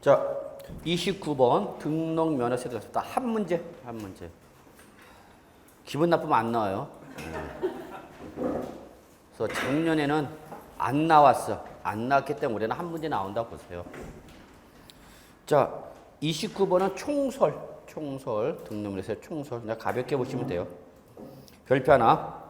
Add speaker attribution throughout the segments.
Speaker 1: 자, 29번 등록 면허세 들었습니다. 한 문제. 기분 나쁘면 안 나와요. 그래서 작년에는 안 나왔어. 안 나왔기 때문에 올해는 한 문제 나온다고 보세요. 자, 29번은 총설 등록면허세 총설. 그냥 가볍게 보시면 돼요. 별표 하나.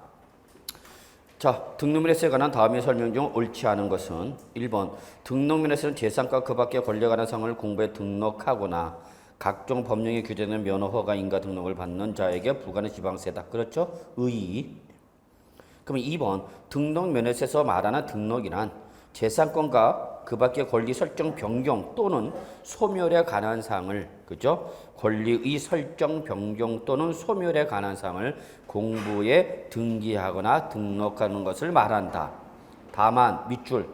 Speaker 1: 자, 등록면허세에 관한 다음의 설명 중 옳지 않은 것은 1번 등록면허세는 재산과 그 밖에 권리관한 사항을 공부해 등록하거나 각종 법령에 규정된 면허 허가인가 등록을 받는 자에게 부과하는 지방세다. 그렇죠? 그럼 2번 등록면허세에서 말하는 등록이란 재산권과 그 밖의 권리 설정 변경 또는 소멸에 관한 사항을, 그죠? 권리의 설정 변경 또는 소멸에 관한 사항을 공부에 등기하거나 등록하는 것을 말한다. 다만 밑줄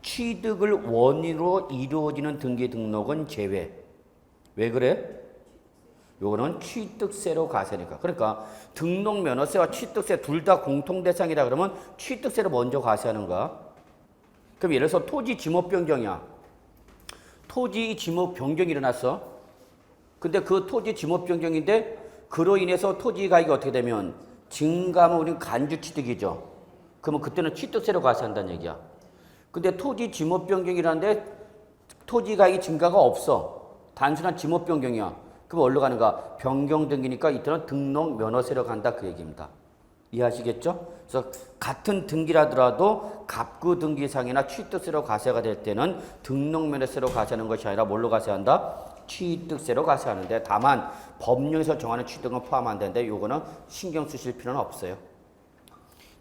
Speaker 1: 취득을 원인으로 이루어지는 등기 등록은 제외. 왜 그래? 요거는 취득세로 과세니까. 그러니까 등록면허세와 취득세 둘 다 공통 대상이다 그러면 취득세를 먼저 과세하는 거야. 그럼 예를 들어서 토지 지목 변경이야. 토지 지목 변경이 일어났어. 근데 그 토지 지목 변경인데 그로 인해서 토지 가격이 어떻게 되면 증가하면 우리는 간주 취득이죠. 그러면 그때는 취득세로 과세한다는 얘기야. 근데 토지 지목 변경이라는데 토지 가격이 증가가 없어. 단순한 지목 변경이야. 그럼 어디로 가는가? 변경 등기니까 이때는 등록 면허세로 간다 그 얘기입니다. 이해하시겠죠? 그래서 같은 등기라더라도 갑구 등기상이나 취득세로 과세가 될 때는 등록면허세로 과세하는 것이 아니라 뭘로 과세한다? 취득세로 과세하는데 다만 법령에서 정하는 취득은 포함 안 되는데 요거는 신경 쓰실 필요는 없어요.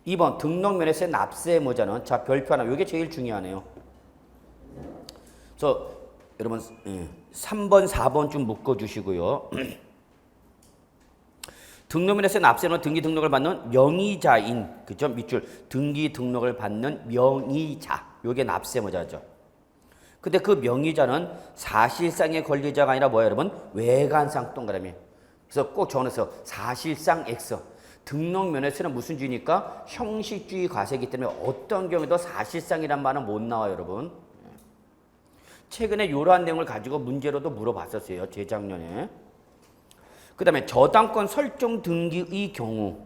Speaker 1: 2번 등록면허세 납세 의무자는 자 별표 하나 요게 제일 중요하네요. 그래서 여러분 3번 4번 좀 묶어주시고요. 등록면허세 납세는 등기 등록을 받는 명의자인, 그죠? 밑줄 등기 등록을 받는 명의자, 요게 납세의무자죠. 근데 그 명의자는 사실상의 권리자가 아니라 뭐예요, 여러분? 외관상 동그라미. 그래서 꼭 적어서 사실상 X. 등록면허세는 무슨 주의니까 형식주의 과세이기 때문에 어떤 경우에도 사실상이란 말은 못 나와요, 여러분. 최근에 이러한 내용을 가지고 문제로도 물어봤었어요, 재작년에. 그 다음에 저당권 설정 등기의 경우.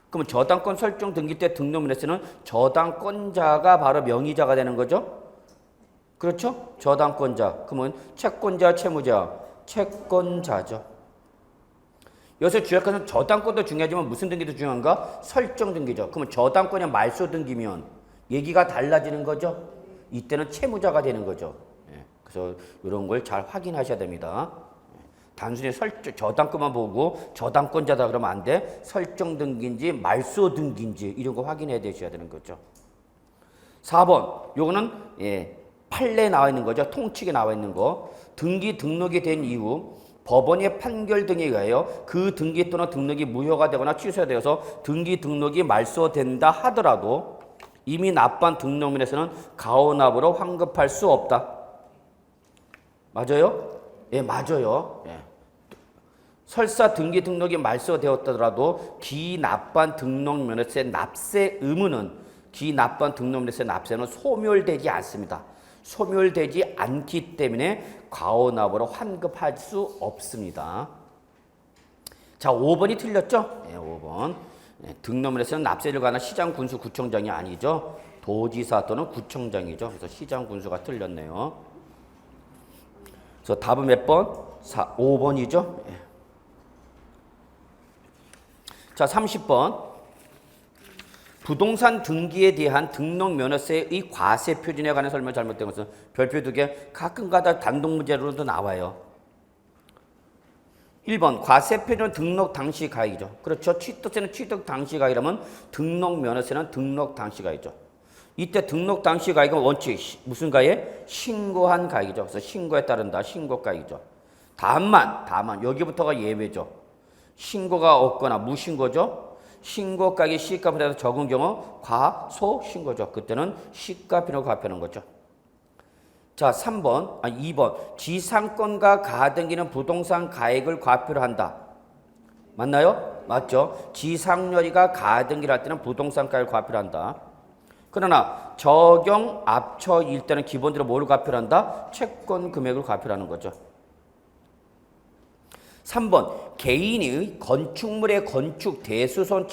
Speaker 1: 그러면 저당권 설정 등기 때 등록면허세는 저당권자가 바로 명의자가 되는 거죠? 그렇죠? 저당권자. 그러면 채권자, 채무자, 채권자죠. 여기서 주역하는 저당권도 중요하지만 무슨 등기도 중요한가? 설정 등기죠. 그러면 저당권이 말소 등기면 얘기가 달라지는 거죠? 이때는 채무자가 되는 거죠. 그래서 이런 걸 잘 확인하셔야 됩니다. 단순히 저당권만 보고 저당권자다 그러면 안 돼. 설정 등기인지 말소 등기인지 이런 거 확인해야 되셔야 되는 거죠. 4번 요거는 판례에 나와 있는 거죠. 통칙에 나와 있는 거. 등기 등록이 된 이후 법원의 판결 등에 의하여 그 등기 또는 등록이 무효가 되거나 취소되어서 등기 등록이 말소된다 하더라도 이미 납부한 등록면허세는 가오납으로 환급할 수 없다. 맞아요? 예, 맞아요. 예. 설사 등기 등록이 말소되었더라도 기납부한 등록면허세 납세 의무는 기납부한 등록면허세 납세는 소멸되지 않습니다. 소멸되지 않기 때문에 과오납으로 환급할 수 없습니다. 자, 5번이 틀렸죠? 예, 5번. 예, 등록면허세는 납세를 관한 시장 군수 구청장이 아니죠. 도지사 또는 구청장이죠. 그래서 시장 군수가 틀렸네요. 그래서 답은 몇 번? 5번이죠. 예. 자, 30번. 부동산 등기에 대한 등록면허세의 과세 표준에 관한 설명 잘못된 것은 별표 2개 가끔가다 단독 문제로도 나와요. 1번 과세 표준은 등록 당시 가액이죠. 그렇죠. 취득세는 취득 당시 가액이라면 등록면허세는 등록 당시 가액이죠. 이때 등록 당시 가액은 원칙 무슨 가액? 신고한 가액이죠. 그래서 신고에 따른다. 신고 가액이죠. 다만 여기부터가 예외죠. 신고가 없거나 무신고죠. 신고 가액이 시가보다 적은 경우 과소 신고죠. 그때는 시가비로 과표하는 거죠. 자, 2번 지상권과 가등기는 부동산 가액을 과표를 한다. 맞나요? 맞죠. 지상렬이가 가등기를 할 때는 부동산 가액을 과표를 한다. 그러나 적용 압처일 때는 기본적으로 뭘 과표를 한다? 채권 금액을 과표를 하는 거죠. 3번 개인이 건축물의 건축 대수선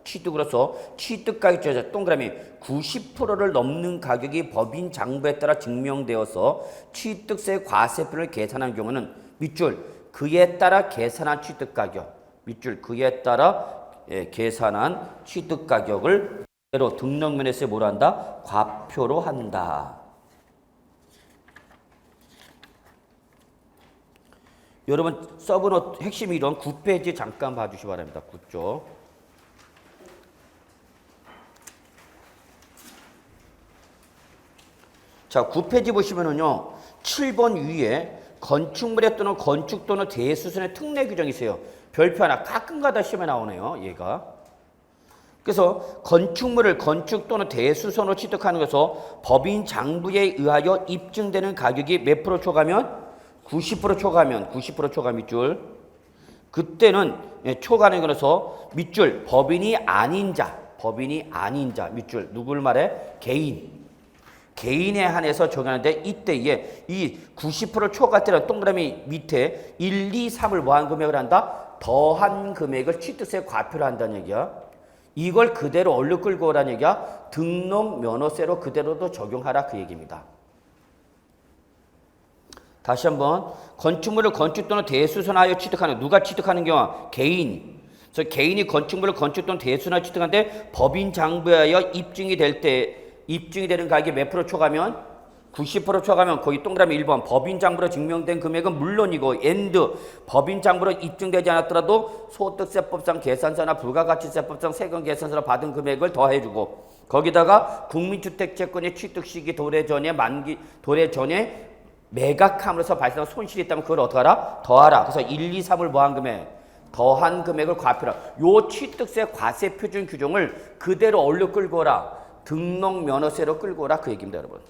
Speaker 1: 취득으로서 취득가격 동그라미 90%를 넘는 가격이 법인 장부에 따라 증명되어서 취득세 과세표를 계산한 경우는 밑줄 그에 따라 계산한 취득가격 밑줄 그에 따라 계산한 취득가격을 그대로 등록면에서 뭐로 한다? 과표로 한다. 여러분 서브노트 핵심 이론 9페이지 잠깐 봐주시기 바랍니다. 9쪽. 자, 9페이지 보시면은요. 7번 위에 건축물에 또는 건축 또는 대수선의 특례 규정이 있어요. 별표 하나 가끔가다 시험에 나오네요. 얘가. 그래서 건축물을 건축 또는 대수선으로 취득하는 것에서 법인 장부에 의하여 입증되는 가격이 몇 프로 초과하면 90% 초과하면 90% 초과 밑줄 그때는 초과하는 거라서 밑줄 법인이 아닌 자 밑줄 누굴 말해? 개인에 한해서 적용하는데 이때에 이 90% 초과할 때는 동그라미 밑에 1, 2, 3을 뭐한 금액을 한다? 더한 금액을 취득세 과표를 한다는 얘기야. 이걸 그대로 얼른 끌고 오라는 얘기야. 등록 면허세로 그대로도 적용하라 그 얘기입니다. 다시 한번 건축물을 건축 또는 대수선하여 취득하는 누가 취득하는 경우 개인. 그래서 개인이 건축물을 건축 또는 대수선하여 취득하는데 법인 장부에 의하여 입증이 되는 가격이 몇 프로 초과하면 90% 초과하면 거기 동그라미 1번 법인 장부로 증명된 금액은 물론이고 법인 장부로 입증되지 않았더라도 소득세법상 계산서나 부가가치세법상 세금 계산서로 받은 금액을 더해주고 거기다가 국민주택채권의 취득 시기 도래 전에 매각함으로써 발생한 손실이 있다면 그걸 어떻게 하라? 더하라. 그래서 1, 2, 3을 뭐한 금액? 더한 금액을 과표라. 요 취득세 과세 표준 규정을 그대로 얼른 끌고 오라. 등록 면허세로 끌고 오라 그 얘기입니다, 여러분.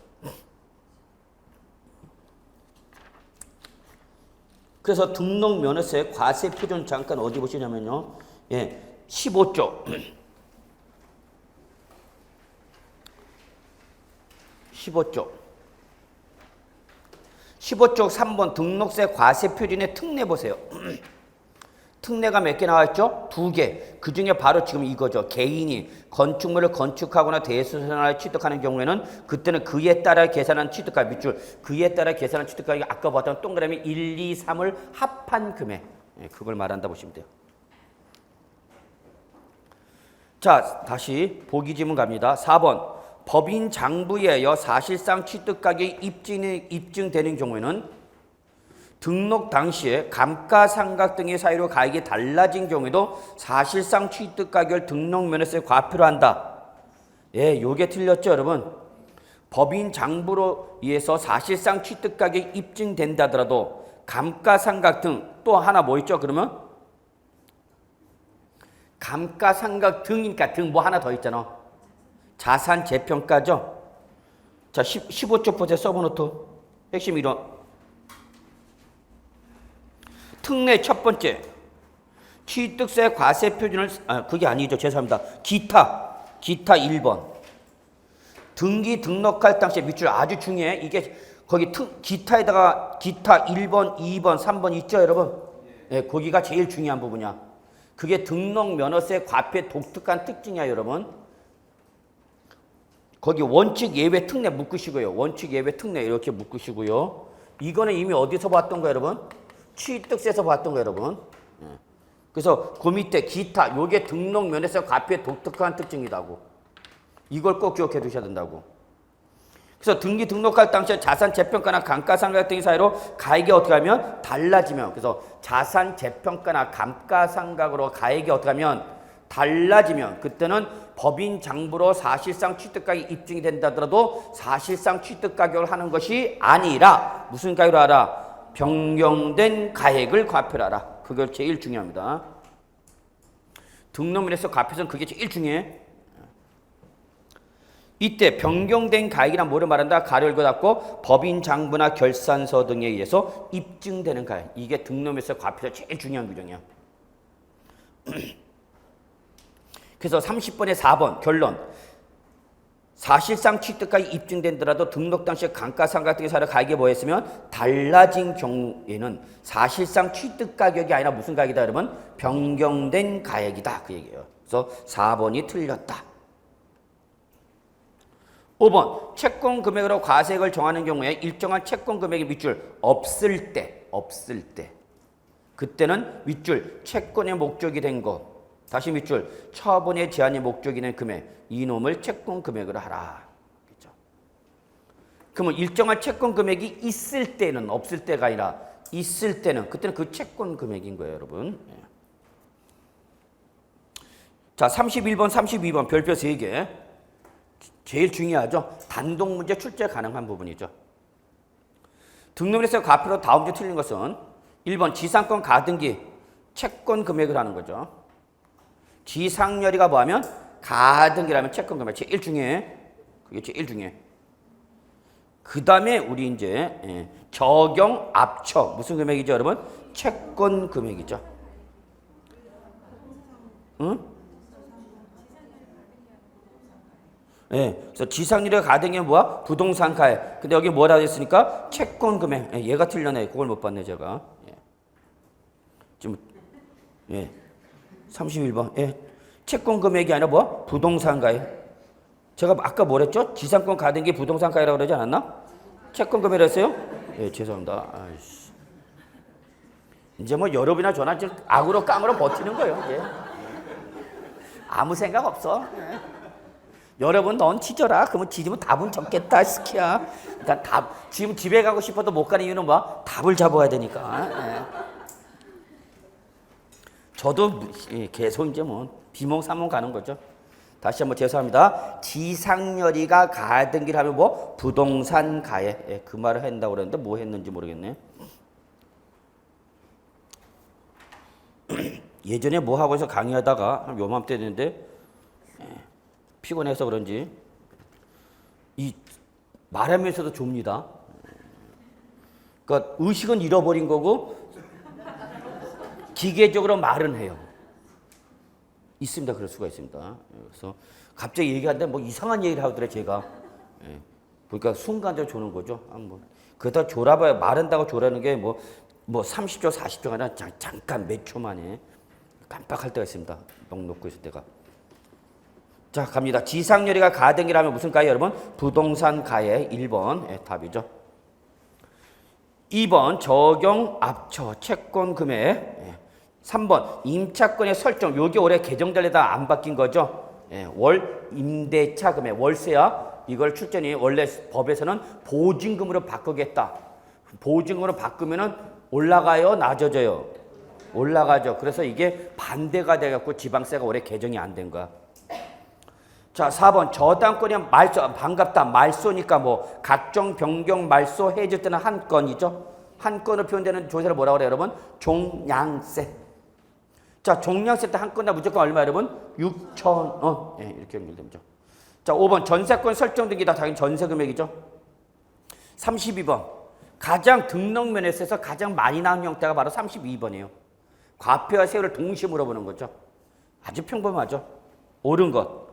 Speaker 1: 그래서 등록 면허세 과세 표준 잠깐 어디 보시냐면요. 15조. 15쪽 3번 등록세 과세 표준의 특례 보세요. 특례가 몇 개 나와있죠? 2개. 그 중에 바로 지금 이거죠. 개인이 건축물을 건축하거나 대수선을 취득하는 경우에는 그때는 그에 따라 계산한 취득가 밑줄 그에 따라 계산한 취득가격이 아까 봤던 동그라미 1, 2, 3을 합한 금액 그걸 말한다 보시면 돼요. 자, 다시 보기 지문 갑니다. 4번 법인 장부에 의하여 사실상 취득가격이 입증되는 경우에는 등록 당시에 감가상각 등의 사유로 가격이 달라진 경우에도 사실상 취득가격을 등록면허세 과표로 한다. 요게 틀렸죠, 여러분? 법인 장부로 의해서 사실상 취득가격이 입증된다 하더라도 감가상각 등 또 하나 뭐 있죠, 그러면? 감가상각 등이니까 등 뭐 하나 더 있잖아. 자산 재평가죠. 자, 15쪽 보세요. 서브노트. 핵심 이론. 특례 첫 번째. 취득세 과세 표준을 그게 아니죠. 죄송합니다. 기타 1번. 등기 등록할 당시에 밑줄 아주 중요해. 이게 거기 기타에다가 기타 1번, 2번, 3번 있죠, 여러분? 거기가 제일 중요한 부분이야. 그게 등록 면허세 과표의 독특한 특징이야, 여러분. 거기 원칙 예외 특례 묶으시고요. 원칙 예외 특례 이렇게 묶으시고요. 이거는 이미 어디서 봤던 거예요, 여러분? 취득세에서 봤던 거예요, 여러분. 그래서 그 밑에 기타 요게 등록 면허세 과표의 독특한 특징이라고. 이걸 꼭 기억해 두셔야 된다고. 그래서 등기 등록할 당시에 자산 재평가나 감가상각 등의 사유로 가액이 어떻게 하면 달라지면 그래서 자산 재평가나 감가상각으로 가액이 어떻게 하면 달라지면 그때는 법인 장부로 사실상 취득가격이 입증이 된다 하더라도 사실상 취득가격을 하는 것이 아니라 무슨 가격으로 하라? 변경된 가액을 과표를 하라. 그걸 제일 중요합니다. 등록면에서 과표선 그게 제일 중요해. 이때 변경된 가액이란 뭐를 말한다? 가로 열고 닫고 법인 장부나 결산서 등에 의해서 입증되는 가액. 이게 등록면에서 과표에서 제일 중요한 규정이야. 그래서 30번에 4번 결론. 사실상 취득가액이 입증된더라도 등록 당시 감가상각 등의 사례 가액이 뭐였으면 달라진 경우에는 사실상 취득가격이 아니라 무슨 가격이다 그러면 변경된 가액이다 그 얘기예요. 그래서 4번이 틀렸다. 5번 채권 금액으로 과세액을 정하는 경우에 일정한 채권 금액의 밑줄 없을 때 그때는 밑줄 채권의 목적이 된 것 다시 밑줄 처분의 제한의 목적이 된 금액 이놈을 채권 금액으로 하라. 그렇죠? 그러면 일정한 채권 금액이 있을 때는 없을 때가 아니라 있을 때는 그때는 그 채권 금액인 거예요, 여러분. 자, 31번, 32번 별표 3개. 제일 중요하죠. 단독 문제 출제 가능한 부분이죠. 등록일에서 과표로 다음 주 틀린 것은 1번 지상권 가등기 채권 금액을 하는 거죠. 지상렬이가 뭐하면 가등기라면 채권 금액 제일 중요해. 그게 제일 중요해. 그 다음에 우리 이제 적용 압처 무슨 금액이죠, 여러분? 채권 금액이죠. 응? 예, 그래서 지상률의 가등기는 뭐야? 부동산 가액. 근데 여기 뭐라 했으니까 채권 금액. 얘가 틀렸네. 그걸 못 봤네 제가. 지금 31번. 채권 금액이 아니라 뭐? 부동산 가액. 제가 아까 뭐랬죠? 지상권 가등기 부동산 가액이라고 그러지 않았나? 채권 금액이라 했어요? 죄송합니다. 아이씨. 이제 뭐 여러분이나 저나 지금 악으로 깡으로 버티는 거예요. 이제. 아무 생각 없어. 여러분 넌 지져라. 그러면 지지면 답은 적겠다 스키야. 일단 답 지금 집에 가고 싶어도 못 가는 이유는 뭐? 답을 잡아야 되니까. 저도 계속 이제 뭐 비몽사몽 가는 거죠. 다시 한번 죄송합니다. 지상렬이가 가등기를 하면 뭐? 부동산 가액. 그 말을 한다고 그랬는데 뭐 했는지 모르겠네. 예전에 뭐 하고서 강의하다가 한 요맘때 됐는데 피곤해서 그런지 이 말하면서도 좁니다. 그러니까 의식은 잃어버린 거고 기계적으로 말은 해요. 있습니다. 그럴 수가 있습니다. 그래서 갑자기 얘기하는데 뭐 이상한 얘기를 하더래 제가. 그러니까 순간적으로 조는 거죠. 그러다 졸아봐야 말한다고 졸아는 게 뭐 30초 40초가 아니라 잠깐 몇 초 만에 깜빡할 때가 있습니다. 넋 놓고 있을 때가. 자, 갑니다. 지상렬이가 가등기라면 무슨 가액 여러분? 부동산 가액 1번 답이죠. 2번 적용 압처 채권 금액. 3번 임차권의 설정. 요게 올해 개정될래다 안 바뀐 거죠. 월 임대차 금액 월세야. 이걸 출전이 원래 법에서는 보증금으로 바꾸겠다. 보증금으로 바꾸면은 올라가요, 낮아져요? 올라가죠. 그래서 이게 반대가 돼갖고 지방세가 올해 개정이 안 된 거야. 자, 4번 저당권이 말소. 반갑다. 말소니까 뭐 각종 변경 말소 해줄 때는 한 건이죠. 한 건으로 표현되는 조세를 뭐라고 그래요, 여러분? 종량세. 자, 종량세 때 한 건당 무조건 얼마 여러분? 6,000원. 이렇게 연결되죠. 자, 5번 전세권 설정 등기다. 당연히 전세 금액이죠. 32번 가장 등록 면에서 가장 많이 나온 형태가 바로 32번이에요. 과표와 세율을 동시에 물어보는 거죠. 아주 평범하죠. 옳은 것.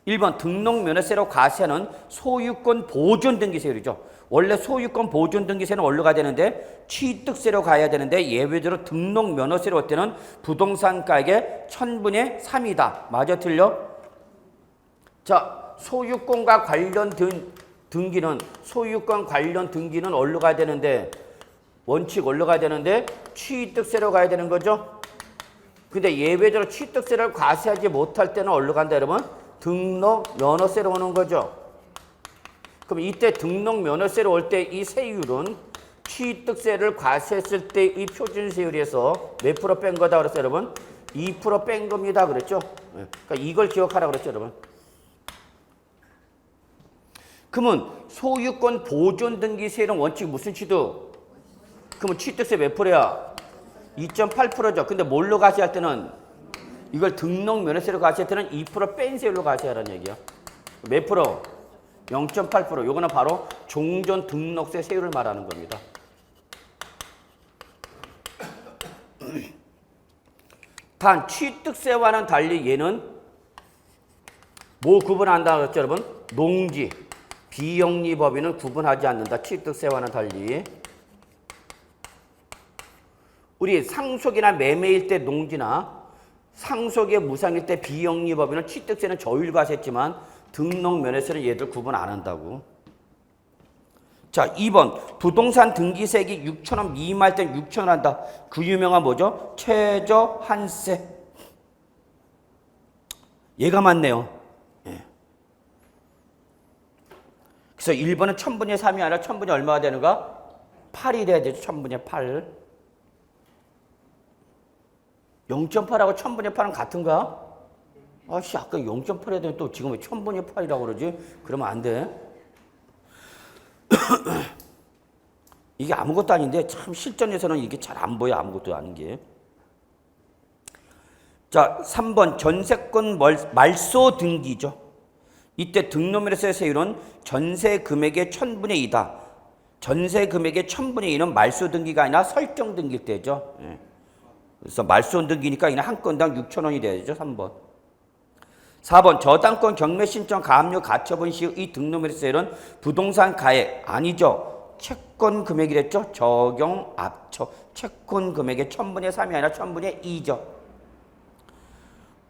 Speaker 1: 1번 등록 면허세로 과세하는 소유권 보존 등기세율이죠. 원래 소유권 보존 등기세는 어디로 가야 되는데 취득세로 가야 되는데 예외적으로 등록 면허세로 할 때는 부동산 가액의 1000분의 3이다. 맞아 틀려? 자, 소유권과 관련 등기는 소유권 관련 등기는 어디로 가야 되는데 원칙 어디로 가야 되는데 취득세로 가야 되는 거죠. 근데 예외적으로 취득세를 과세하지 못할 때는 어디로 간다 여러분? 등록 면허세로 오는 거죠. 그럼 이때 등록 면허세로 올 때 이 세율은 취득세를 과세했을 때의 표준세율에서 몇 프로 뺀 거다 그랬어요, 여러분? 2% 뺀 겁니다. 그랬죠? 그러니까 이걸 기억하라 그랬죠, 여러분? 그러면 소유권 보존 등기세율은 원칙 무슨 취득? 그러면 취득세 몇 프로야? 2.8%죠. 근데 뭘로 과세할 때는 이걸 등록 면허세로 과세할 때는 2% 뺀 세율로 과세하라는 얘기야. 몇 프로? 0.8%. 요거는 바로 종전 등록세 세율을 말하는 겁니다. 단 취득세와는 달리 얘는 뭐 구분한다 그랬죠, 여러분? 농지, 비영리법인은 구분하지 않는다. 취득세와는 달리. 우리 상속이나 매매일 때 농지나 상속의 무상일 때 비영리법인은 취득세는 저율과세지만 등록면에서는 얘들 구분 안 한다고. 자, 2번 부동산 등기세액이 6,000원 미만할 땐 6,000원 한다. 그 유명한 뭐죠? 최저한세. 얘가 맞네요. 예. 그래서 1번은 1000분의 3이 아니라 1000분의 얼마가 되는가? 8이 돼야 되죠. 1000분의 8. 0.8하고 1000분의 8은 같은가? 아씨, 아까 0.8 해야 되는데 또 지금 왜 1000분의 8이라고 그러지? 그러면 안 돼. 이게 아무것도 아닌데 참 실전에서는 이게 잘 안 보여. 아무것도 아닌 게. 자, 3번 전세권 말소 등기죠. 이때 등록면에서의 세율은 전세 금액의 1000분의 2다. 전세 금액의 1000분의 2는 말소 등기가 아니라 설정 등기일 때죠. 예. 그래서 말소 등기니까 그냥 한 건당 6,000원이 돼야죠. 3번. 4번 저당권 경매 신청 가압류 가처분 시의 등록면세율은 부동산 가액 아니죠. 채권 금액이랬죠. 적용 압처. 채권 금액의 1000분의 3이 아니라 1000분의 2죠.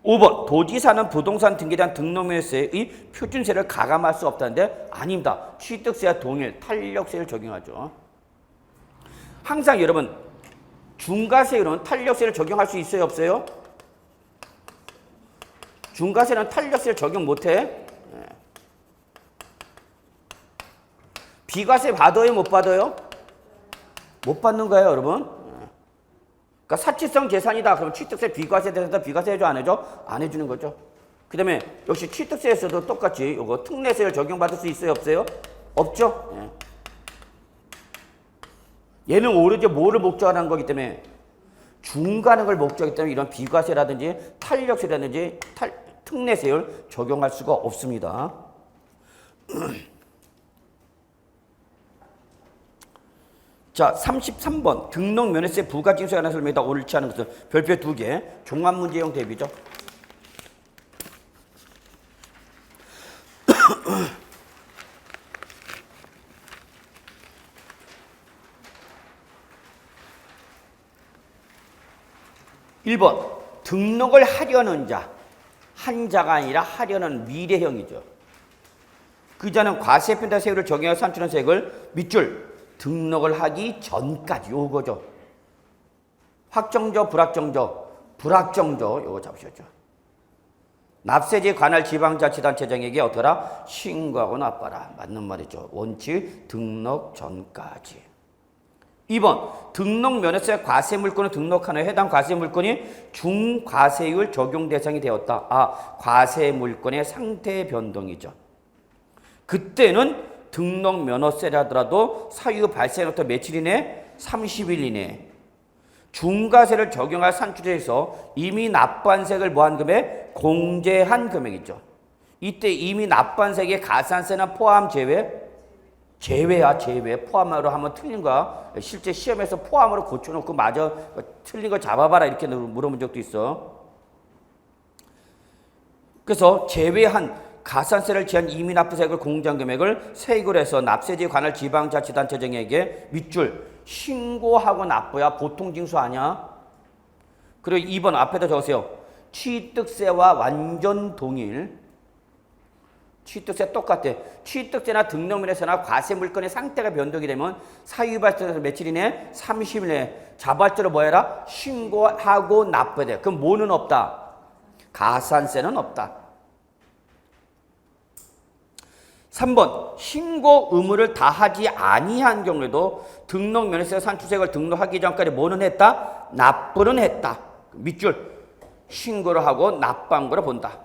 Speaker 1: 5번 도지사는 부동산 등기에 대한 등록면세의 표준세를 가감할 수 없다는데 아닙니다. 취득세와 동일 탄력세를 적용하죠. 항상 여러분 중과세율은 탄력세를 적용할 수 있어요? 없어요? 중과세는 탄력세를 적용 못해. 비과세 받아요? 못 받아요? 못 받는 거예요, 여러분. 그러니까 사치성 재산이다. 그럼 취득세 비과세 대상자 비과세 해줘? 안 해줘? 안 해주는 거죠. 그 다음에 역시 취득세에서도 똑같이 요거 특례세를 적용받을 수 있어요? 없어요? 없죠. 얘는 오로지 뭐를 목적하는 거기 때문에 중간액을 목적이기 때문에 이런 비과세라든지 탄력세라든지 특례세율 적용할 수가 없습니다. 자, 33번 등록면허세 부가징수에 관한 설명이다. 옳지 않은 것은 별표 2개. 종합문제형 대비죠. (1번) 등록을 하려는 자. 한자가 아니라 하려는 미래형이죠. 그 자는 과세편다 세율을 적용하여 산출한 세액을 밑줄 등록을 하기 전까지 요거죠. 확정적, 불확정적, 불확정적 요거 잡으셨죠. 납세지에 관할 지방자치단체장에게 어떠라? 신고하고 납부하라. 맞는 말이죠. 원칙 등록 전까지. 2번 등록면허세 과세물건을 등록한 후에 해당 과세물건이 중과세율 적용 대상이 되었다. 아, 과세물건의 상태 변동이죠. 그때는 등록면허세라 하더라도 사유 발생부터 며칠 이내? 30일 이내. 중과세를 적용할 산출에서 이미 납부한 세액을 뭐한 금액? 공제한 금액이죠. 이때 이미 납부한 세액의 가산세나 포함 제외? 제외야, 제외. 포함으로 하면 틀린 거야. 실제 시험에서 포함으로 고쳐놓고 마저 틀린 거 잡아봐라 이렇게 물어본 적도 있어. 그래서 제외한 가산세를 제한 이미 납부세액을 공제한 금액을 세액으로 해서 납세지에 관할 지방자치단체장에게 밑줄 신고하고 납부야. 보통징수 아니야. 그리고 2번 앞에다 적으세요. 취득세와 완전 동일. 취득세 똑같아. 취득세나 등록면허세나 과세물건의 상태가 변동이 되면 사유발생에서 며칠 이내? 30일 내에 자발적으로 뭐 해라? 신고하고 납부해야 돼. 그럼 뭐는 없다? 가산세는 없다. 3번 신고 의무를 다하지 아니한 경우에도 등록면허세 산출세액을 등록하기 전까지 뭐는 했다? 납부는 했다. 밑줄 신고를 하고 납부한 거로 본다.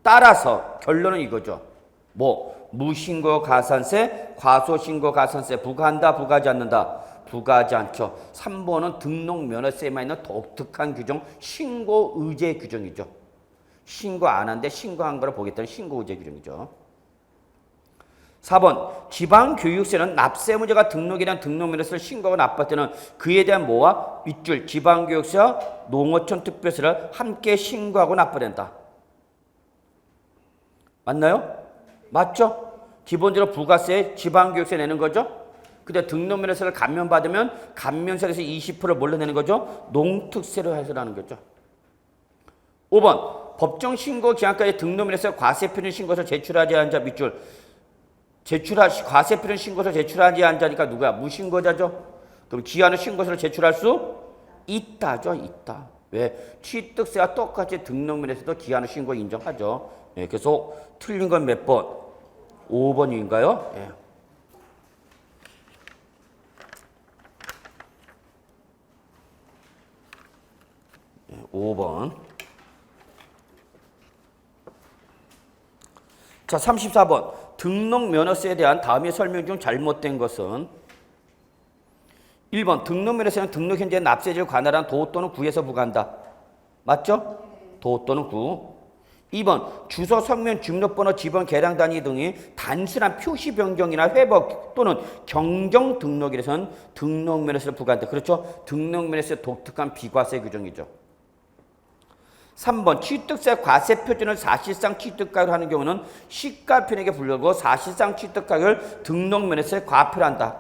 Speaker 1: 따라서 결론은 이거죠. 뭐 무신고 가산세, 과소신고 가산세 부과한다, 부과하지 않는다? 부과하지 않죠. 3번은 등록면허세에만 있는 독특한 규정, 신고 의제 규정이죠. 신고 안 한데 신고한 거를 보겠다는 신고 의제 규정이죠. 4번 지방교육세는 납세 문제가 등록에 대한 등록면허세를 신고하고 납부할 때는 그에 대한 뭐와 밑줄 지방교육세와 농어촌 특별세를 함께 신고하고 납부된다. 맞나요? 맞죠? 기본적으로 부가세, 지방교육세 내는 거죠. 근데 등록면허세를 감면받으면 감면세에서 20%를 뭘로 내는 거죠? 농특세로 해서 하는 거죠. 5번 법정 신고 기한까지 등록면허세 과세표준 신고서 제출하지 않은 자 밑줄 과세표준 신고서 제출하지 않은 자니까 누구야? 무신고자죠. 그럼 기한의 신고서를 제출할 수 있다죠. 있다. 왜? 취득세와 똑같이 등록면허세도 기한의 신고 인정하죠. 예, 그래서 틀린 건 몇 번? 5번인가요? 예. 5번. 자, 34번. 등록면허세에 대한 다음의 설명 중 잘못된 것은 1번. 등록면허세는 등록 현재 납세지를 관할한 도 또는 구에서 부과한다. 맞죠? 도 또는 구. 2번. 주소, 성명, 주민번호, 지번, 계량 단위 등이 단순한 표시 변경이나 회복 또는 경정 등록이라서는 등록면허세를 부과한다. 그렇죠? 등록면허세 독특한 비과세 규정이죠. 3번 취득세 과세 표준을 사실상 취득가격으로 하는 경우는 시가편액에 불과하고 사실상 취득가격을 등록면허세 과표로 한다.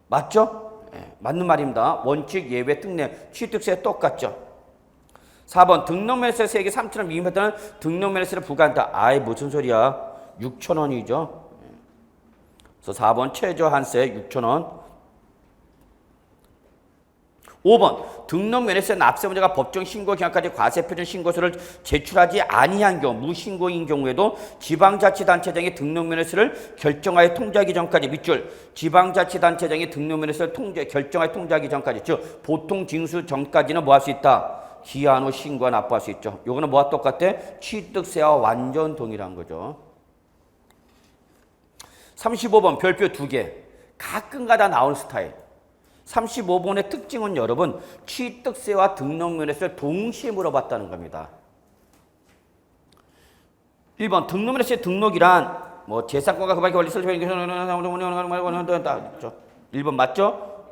Speaker 1: 맞죠? 네, 맞는 말입니다. 원칙, 예외, 특례, 취득세 똑같죠. 4번 등록면허세 세액이 3,000원 미만 때는 등록면허세를 부과한다. 아이 무슨 소리야. 6,000원이죠. 그래서 4번 최저한세 6,000원. 5번 등록면허세 납세문제가 법정 신고 기한까지 과세표준 신고서를 제출하지 아니한 경우 무신고인 경우에도 지방자치단체장이 등록면허세를 결정하여 통지하기 전까지 밑줄 지방자치단체장이 등록면허세를 결정하여 통지하기 전까지 즉 보통 징수 전까지는 뭐 할 수 있다? 기한 후 신고와 납부할 수 있죠. 요거는 뭐와 똑같아? 취득세와 완전 동일한 거죠. 35번 별표 2개 가끔가다 나오는 스타일. 35번의 특징은 여러분 취득세와 등록면허세를 동시에 물어봤다는 겁니다. 1번 등록면허세 등록이란 뭐 재산권과 그밖에 원리 설정 1번 맞죠?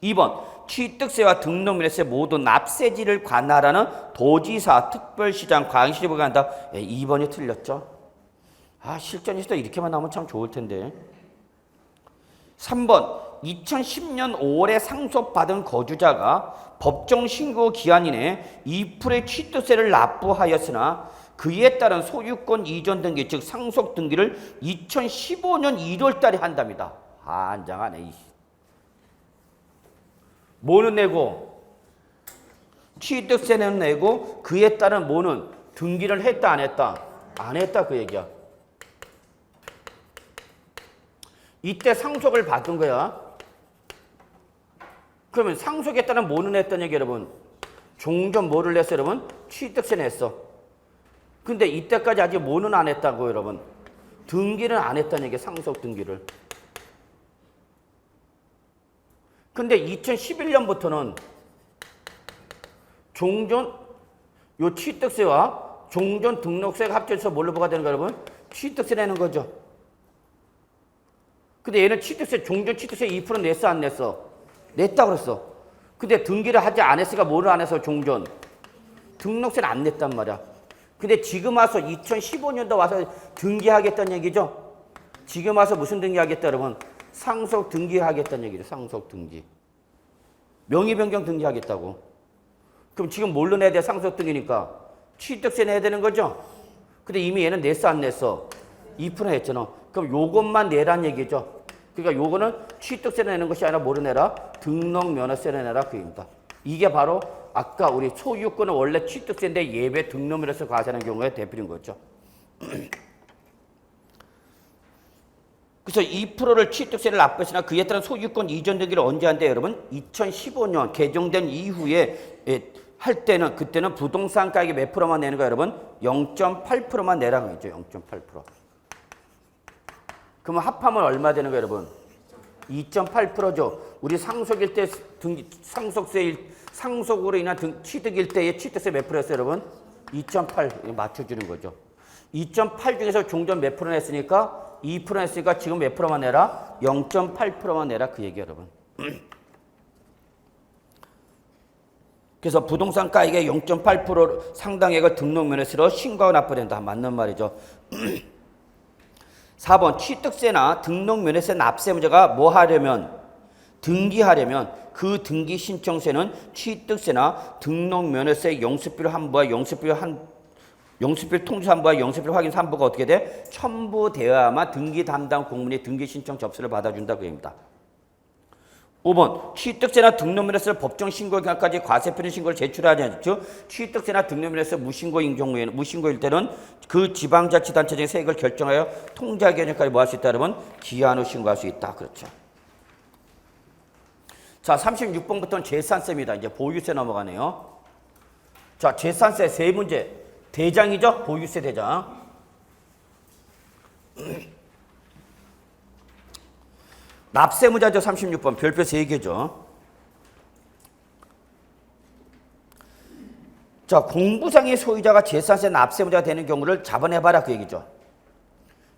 Speaker 1: 2번 취득세와 등록면허세 모두 납세지를 관할하는 도지사, 특별시장, 광역시에 부과한다. 2번이 틀렸죠. 아 실전에서도 이렇게만 나오면 참 좋을 텐데. 3번 2010년 5월에 상속받은 거주자가 법정 신고 기한 이내 2%의 취득세를 납부하였으나 그에 따른 소유권 이전 등기 즉 상속 등기를 2015년 1월 달에 한답니다. 한장하네. 뭐는 내고 취득세는 내고 그에 따른 뭐는 등기를 했다 안 했다? 안 했다 그 얘기야. 이때 상속을 받은 거야. 그러면 상속에 따른 뭐는 했던 얘기 여러분? 종전 뭐를 냈어 여러분? 취득세 냈어. 근데 이때까지 아직 뭐는 안 했다고 여러분? 등기는 안 했다는 얘기 상속 등기를. 근데 2011년부터는 종전 요 취득세와 종전 등록세가 합쳐서 뭘로 부과되는 거 여러분? 취득세 내는 거죠. 근데 얘는 취득세 종전 취득세 2% 냈어 안 냈어? 냈다 그랬어. 근데 등기를 하지 않았으니까 뭐를 안 해서 종전 등록세는 안 냈단 말이야. 근데 지금 와서 2015년도 와서 등기하겠다는 얘기죠. 지금 와서 무슨 등기하겠다 여러분? 상속 등기하겠다는 얘기죠. 상속 등기. 명의 변경 등기하겠다고. 그럼 지금 뭘로 내야 돼? 상속 등기니까 취득세 내야 되는 거죠. 근데 이미 얘는 냈어 안 냈어? 2% 했잖아. 그럼 요것만 내란 얘기죠. 그러니까 요거는 취득세를 내는 것이 아니라 뭐를 내라? 등록면허세를 내라 그 얘기입니다. 이게 바로 아까 우리 소유권은 원래 취득세인데 예외 등록면허세 과세하는 경우에 대표인 거죠. 그래서 2%를 취득세를 납부했으나 그에 따른 소유권 이전 등기를 언제 한대 여러분? 2015년 개정된 이후에 할 때는 그때는 부동산 가격이 몇 프로만 내는 거야 여러분? 0.8%만 내라는 거죠. 0.8%. 그러면 합하면 얼마 되는 거예요, 여러분? 2.8%죠. 우리 상속일 때 상속으로 인한 취득일 때의 취득세 몇 프로였어요, 여러분? 2.8 맞춰주는 거죠. 2.8 중에서 종전 몇 프로 냈으니까 2% 냈으니까 지금 몇 프로만 내라? 0.8%만 내라 그 얘기 여러분. 그래서 부동산 가액의 0.8% 상당액을 등록면허세로 신고하고 납부된다. 맞는 말이죠. 4번 취득세나 등록면허세 납세무자가 뭐 하려면 등기하려면 그 등기 신청세는 취득세나 등록면허세 영수비를 한부와 영수비를 통지 한부와 영수비를 확인 한부가 어떻게 돼? 첨부되어야만 등기 담당 공무원이 등기 신청 접수를 받아준다 그 얘기입니다. 5번 취득세나 등록면허세를 법정 신고 기간까지 과세표준 신고를 제출하지 않죠. 취득세나 등록면허세 무신고인 경우에는 무신고일 때는 그 지방자치단체장의 세액을 결정하여 통지하기 전까지 뭐 할 수 있다 그러면 기한 후 신고할 수 있다. 그렇죠. 자, 36번부터는 재산세입니다. 이제 보유세 넘어가네요. 자, 재산세 세 문제. 대장이죠? 보유세 대장. 납세무자죠. 36번. 별표 3개죠. 자, 공부상의 소유자가 재산세 납세무자가 되는 경우를 잡아내봐라 그 얘기죠.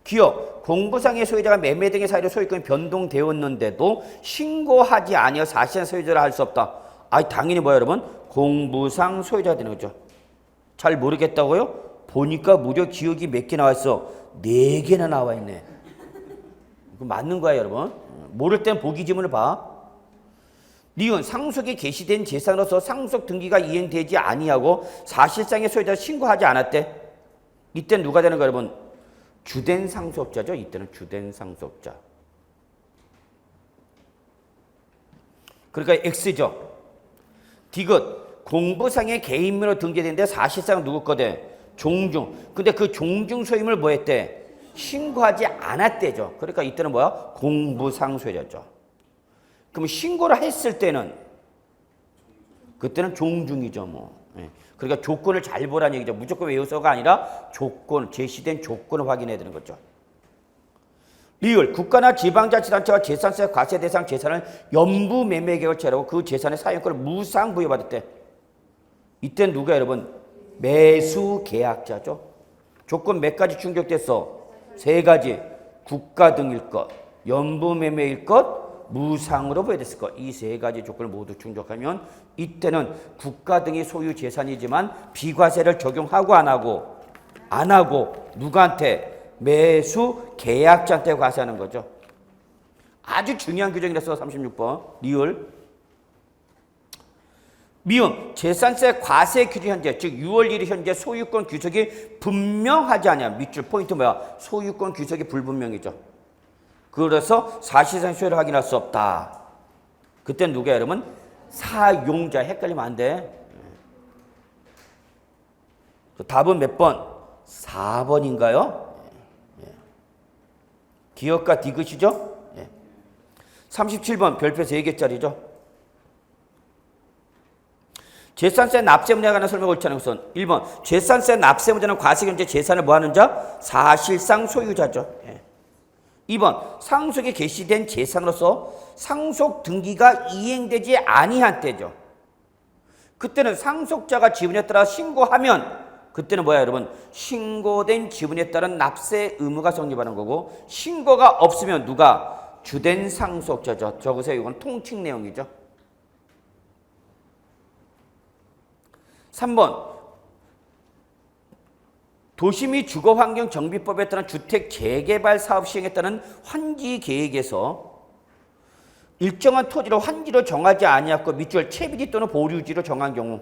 Speaker 1: 기업, 공부상의 소유자가 매매 등의 사유로 소유권이 변동되었는데도 신고하지 아니어 사실상 소유자를 할 수 없다. 아, 당연히 뭐야 여러분? 공부상 소유자가 되는 거죠. 잘 모르겠다고요? 보니까 무려 기억이 몇 개 나와 있어? 4개나 나와 있네. 이거 맞는 거야 여러분. 모를 땐 보기 지문을 봐. 니은 상속이 개시된 재산으로서 상속 등기가 이행되지 아니하고 사실상의 소유자를 신고하지 않았대. 이때는 누가 되는 거야 여러분? 주된 상속자죠. 이때는 주된 상속자. 그러니까 X죠. 디귿 공부상의 개인명으로 등재되는데 사실상 누구 거대? 종중. 근데 그 종중 소임을 뭐 했대? 신고하지 않았대죠. 그러니까 이때는 뭐야? 공부상 소유자죠. 그럼 신고를 했을 때는 그때는 종중이죠. 뭐. 그러니까 조건을 잘 보라는 얘기죠. 무조건 외우서가 아니라 조건, 제시된 조건을 확인해야 되는 거죠. 리을 국가나 지방자치단체가 재산세 과세 대상 재산을 연부 매매 계획을 체하고 그 재산의 사용권을 무상 부여받을 때 이때는 누가 여러분? 매수 계약자죠. 조건 몇 가지 충족됐어? 3가지. 국가 등일 것, 연부 매매일 것, 무상으로 부여됐을 것. 이 3가지 조건을 모두 충족하면 이때는 국가 등이 소유 재산이지만 비과세를 적용하고 안 하고 누구한테? 매수 계약자한테 과세하는 거죠. 아주 중요한 규정이라서 36번 리을. 미음 재산세 과세 규정 현재 즉 6월 1일 현재 소유권 규석이 분명하지 않냐. 밑줄 포인트 뭐야? 소유권 규석이 불분명이죠. 그래서 사실상 소유를 확인할 수 없다. 그때는 누구야 여러분? 사용자. 헷갈리면 안 돼. 답은 몇 번? 4번인가요? 기억과 디귿이죠? 37번 별표 3개짜리죠. 재산세 납세문제에 관한 설명을 옳지 않은 것은 1번 재산세 납세문제는 과세경제 재산을 뭐하는 자? 사실상 소유자죠. 2번 상속이 개시된 재산으로서 상속 등기가 이행되지 아니한 때죠. 그때는 상속자가 지분에 따라 신고하면 그때는 뭐야 여러분? 신고된 지분에 따른 납세 의무가 성립하는 거고 신고가 없으면 누가? 주된 상속자죠. 적으세요. 이건 통칭 내용이죠. 3번 도시 및 주거환경정비법에 따른 주택 재개발 사업 시행에 따른 환지 계획에서 일정한 토지를 환지로 정하지 아니하고 밑줄 채비지 또는 보류지로 정한 경우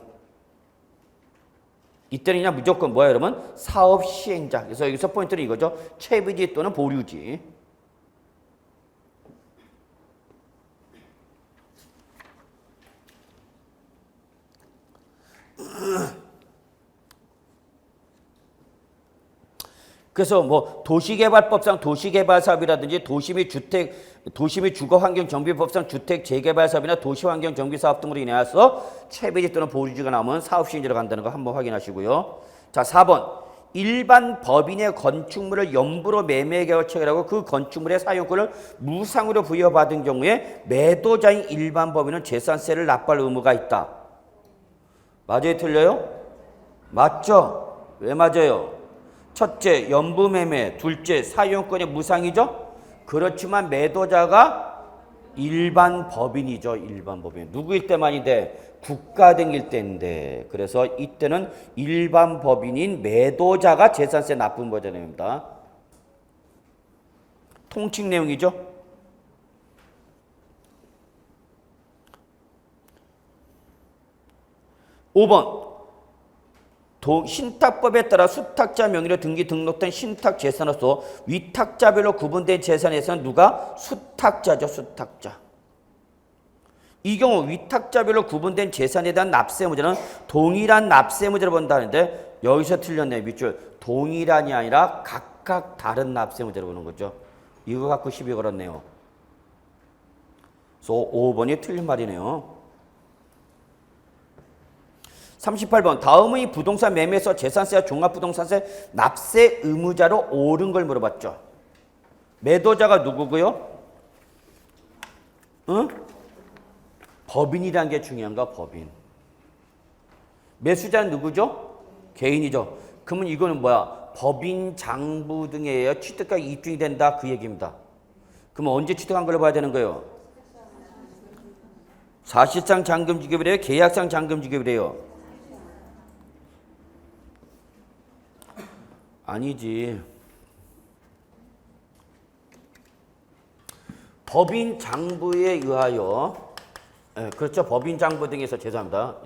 Speaker 1: 이때는 그냥 무조건 뭐야 여러분? 사업 시행자. 그래서 여기서 포인트는 이거죠. 채비지 또는 보류지. 그래서 뭐 도시개발법상 도시개발사업이라든지 도시 및 주거환경정비법상 주택재개발사업이나 도시환경정비사업 등으로 인해서 채비지 또는 보류지가 나오면 사업시행자로 간다는 거 한번 확인하시고요. 자, 4번 일반 법인의 건축물을 연부로 매매 계약을 체결하고 그 건축물의 사용권을 무상으로 부여받은 경우에 매도자인 일반 법인은 재산세를 납부할 의무가 있다. 맞아요? 틀려요? 맞죠? 왜 맞아요? 첫째, 연부매매. 둘째, 사용권이 무상이죠? 그렇지만 매도자가 일반 법인이죠. 일반 법인. 누구일 때만인데? 국가 등일 때인데. 그래서 이때는 일반 법인인 매도자가 재산세 납부의무자입니다. 통칭 내용이죠. 5번 신탁법에 따라 수탁자 명의로 등록된 신탁 재산으로서 위탁자별로 구분된 재산에서는 누가 수탁자죠. 수탁자. 이 경우 위탁자별로 구분된 재산에 대한 납세의무자는 동일한 납세의무자를 본다는데 여기서 틀렸네. 밑줄. 동일한이 아니라 각각 다른 납세의무자를 보는 거죠. 이거 갖고 시비 걸었네요. 그래서 5번이 틀린 말이네요. 38번 다음의 부동산 매매에서 재산세와 종합부동산세 납세 의무자로 옳은 걸 물어봤죠. 매도자가 누구고요? 응? 법인이라는 게 중요한가? 법인. 매수자는 누구죠? 개인이죠. 그러면 이거는 뭐야? 법인, 장부 등에 의해 취득가액 입증이 된다 그 얘기입니다. 그러면 언제 취득한 걸 봐야 되는 거예요? 사실상 잔금 지급이래요? 계약상 잔금 지급이래요? 아니지. 법인 장부에 의하여 그렇죠. 법인 장부 등에서 죄송합니다.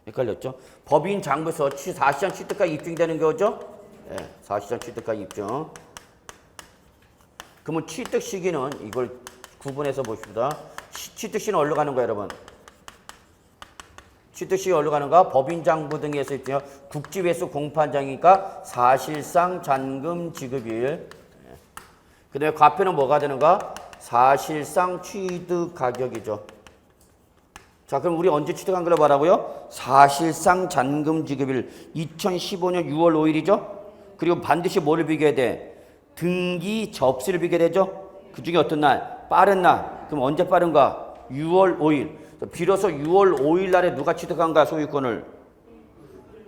Speaker 1: 헷갈렸죠. 법인 장부에서 사실상 취득가 입증되는 거죠. 사실상 취득가 입증. 그러면 취득 시기는 이걸 구분해서 보십시다. 취득 시기는 어디로 가는 거예요, 여러분? 취득 시기 어디로 가는가? 법인 장부 등에서 있죠. 국지회수 공판장이니까 사실상 잔금 지급일. 그 다음에 과표는 뭐가 되는가? 사실상 취득 가격이죠. 자, 그럼 우리 언제 취득한 걸로 말하고요? 사실상 잔금 지급일 2015년 6월 5일이죠. 그리고 반드시 뭐를 비교해야 돼? 등기 접수를 비교해야 되죠. 그 중에 어떤 날? 빠른 날. 그럼 언제 빠른가? 6월 5일. 비로소 6월 5일 날에 누가 취득한가? 소유권을?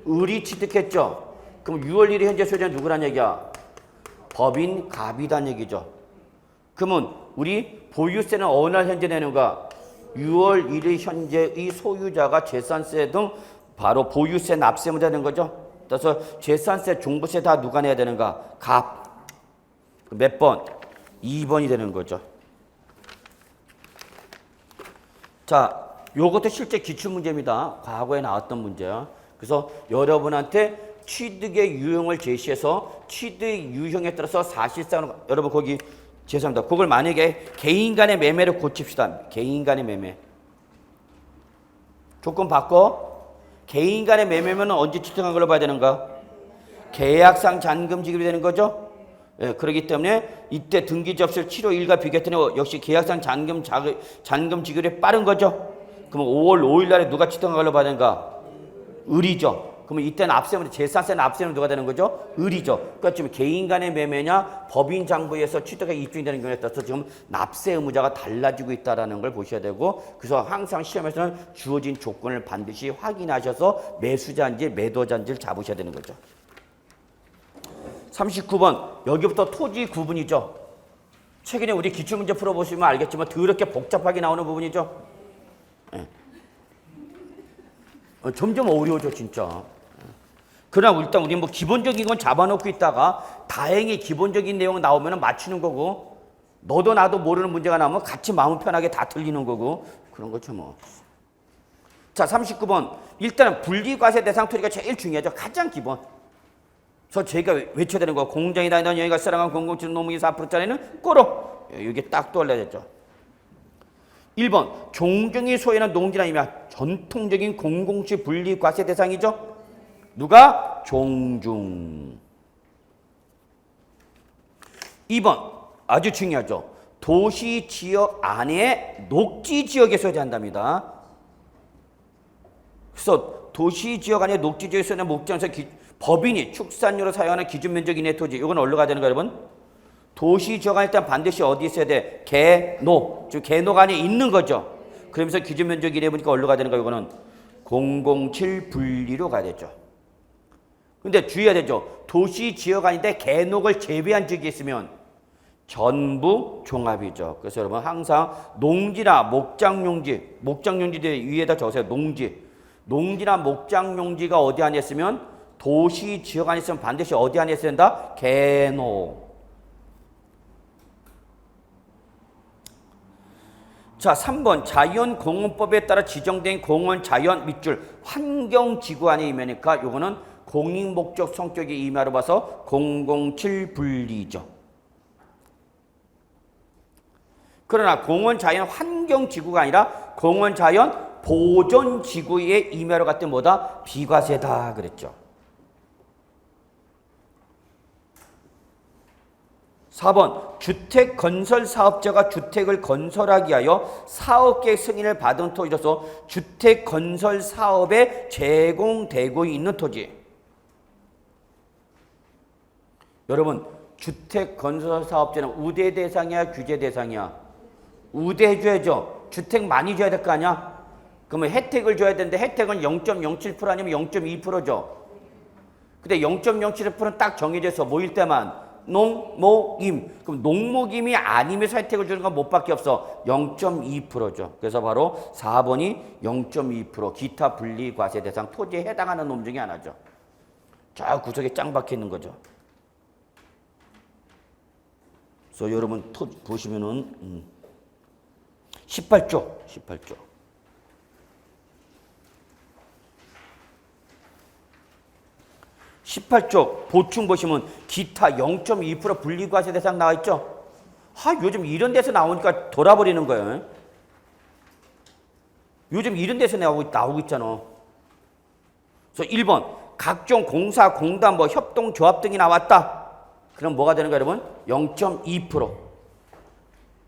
Speaker 1: 을이 취득했죠. 그럼 6월 1일 현재 소유자는 누구란 얘기야? 법인 갑이란 얘기죠. 그러면 우리 보유세는 어느 날 현재 내는가? 6월 1일 현재의 소유자가 재산세 등 바로 보유세 납세의무자 되는 거죠. 그래서 재산세, 종부세 다 누가 내야 되는가? 갑. 몇 번? 2번이 되는 거죠. 자, 요것도 실제 기출문제입니다. 과거에 나왔던 문제야. 그래서 여러분한테 취득의 유형을 제시해서 취득 유형에 따라서 사실상 여러분 거기 죄송합니다. 그걸 만약에 개인 간의 매매를 고칩시다. 개인 간의 매매. 조건 바꿔. 개인 간의 매매면 언제 취득한 걸로 봐야 되는가? 계약상 잔금 지급이 되는 거죠. 예, 그렇기 때문에 이때 등기 접수를 7월 1일과 비교했더니 역시 계약상 잔금 지급이 빠른 거죠. 그러면 5월 5일 날에 누가 취득한 걸로 봐야 되는가? 을이죠. 그러면 이때는 납세면 재산세는 납세는 누가 되는 거죠? 을이죠. 그러니까 지금 개인 간의 매매냐 법인 장부에서 취득가 입증이 되는 경우에 따라서 지금 납세 의무자가 달라지고 있다는 걸 보셔야 되고 그래서 항상 시험에서는 주어진 조건을 반드시 확인하셔서 매수자인지 매도자인지를 잡으셔야 되는 거죠. 39번 여기부터 토지 구분이죠. 최근에 우리 기출문제 풀어보시면 알겠지만 더럽게 복잡하게 나오는 부분이죠. 네. 점점 어려워져 진짜. 그러나 일단 우리 뭐 기본적인 건 잡아놓고 있다가 다행히 기본적인 내용 나오면 맞추는 거고 너도 나도 모르는 문제가 나오면 같이 마음 편하게 다 틀리는 거고 그런 거죠 뭐. 자 39번 일단은 분리과세 대상 토지가 제일 중요하죠. 가장 기본. 그래서 제가 외쳐야 되는 거 공장이 다니던 여기가 사랑한 공공지는 노무기 4%짜리는 꼬로 이게 딱 떠올려야 되죠. 1번 종중이 소유하는 농지나 임야 전통적인 공공지 분리과세 대상이죠. 누가? 종중. 2번 아주 중요하죠. 도시지역 안에 녹지지역에 소유한답니다. 그래서 도시지역 안에 녹지지역에 소유하는 목장에서 법인이 축산료로 사용하는 기준면적 이내 토지 이건 어디로 가야 되는 거예요 여러분? 도시지역 안에 일단 반드시 어디 있어야 돼? 개노. 즉 개노가 안에 있는 거죠. 그러면서 기준면적 이내 보니까 어디로 가야 되는 거예요 이거는? 007 분리로 가야 되죠. 근데 주의해야 되죠. 도시지역 안인데 개녹을 제외한 지역이 있으면 전부 종합이죠. 그래서 여러분 항상 농지나 목장용지, 목장용지 위에다 적으세요. 농지나 목장용지가 어디 안에 있으면 도시지역 안에 있으면 반드시 어디 안에 있어야 된다? 개녹. 자, 3번 자연공원법에 따라 지정된 공원 자연 밑줄 환경지구 안에 임하니까 요거는 공익목적 성격의 임하로 봐서 007 분리죠. 그러나 공원 자연 환경지구가 아니라 공원 자연 보존지구의 임하로 갔더니 뭐다? 비과세다 그랬죠. 4번 주택 건설 사업자가 주택을 건설하기 위하여 사업계획 승인을 받은 토지로서 주택 건설 사업에 제공되고 있는 토지. 여러분 주택 건설 사업자는 우대 대상이야 규제 대상이야? 우대해줘야죠. 주택 많이 줘야 될 거 아니야? 그러면 혜택을 줘야 되는데 혜택은 0.07% 아니면 0.2%죠. 근데 0.07%는 딱 정해져서 모일 때만 농목임. 그럼 농목임이 아니면서 혜택을 주는 건 못 밖에 없어. 0.2%죠. 그래서 바로 4번이 0.2% 기타 분리 과세 대상 토지에 해당하는 놈 중에 하나죠. 저 구석에 짱 박혀 있는 거죠. 그래서 여러분 보시면은 18조. 18조 보충 보시면 기타 0.2% 분리과세 대상 나와 있죠. 요즘 이런 데서 나오니까 돌아버리는 거예요. 요즘 이런 데서 나오고 있잖아. 그래서 1번 각종 공사, 공단, 협동, 조합 등이 나왔다. 그럼 뭐가 되는 거예요, 여러분? 0.2%.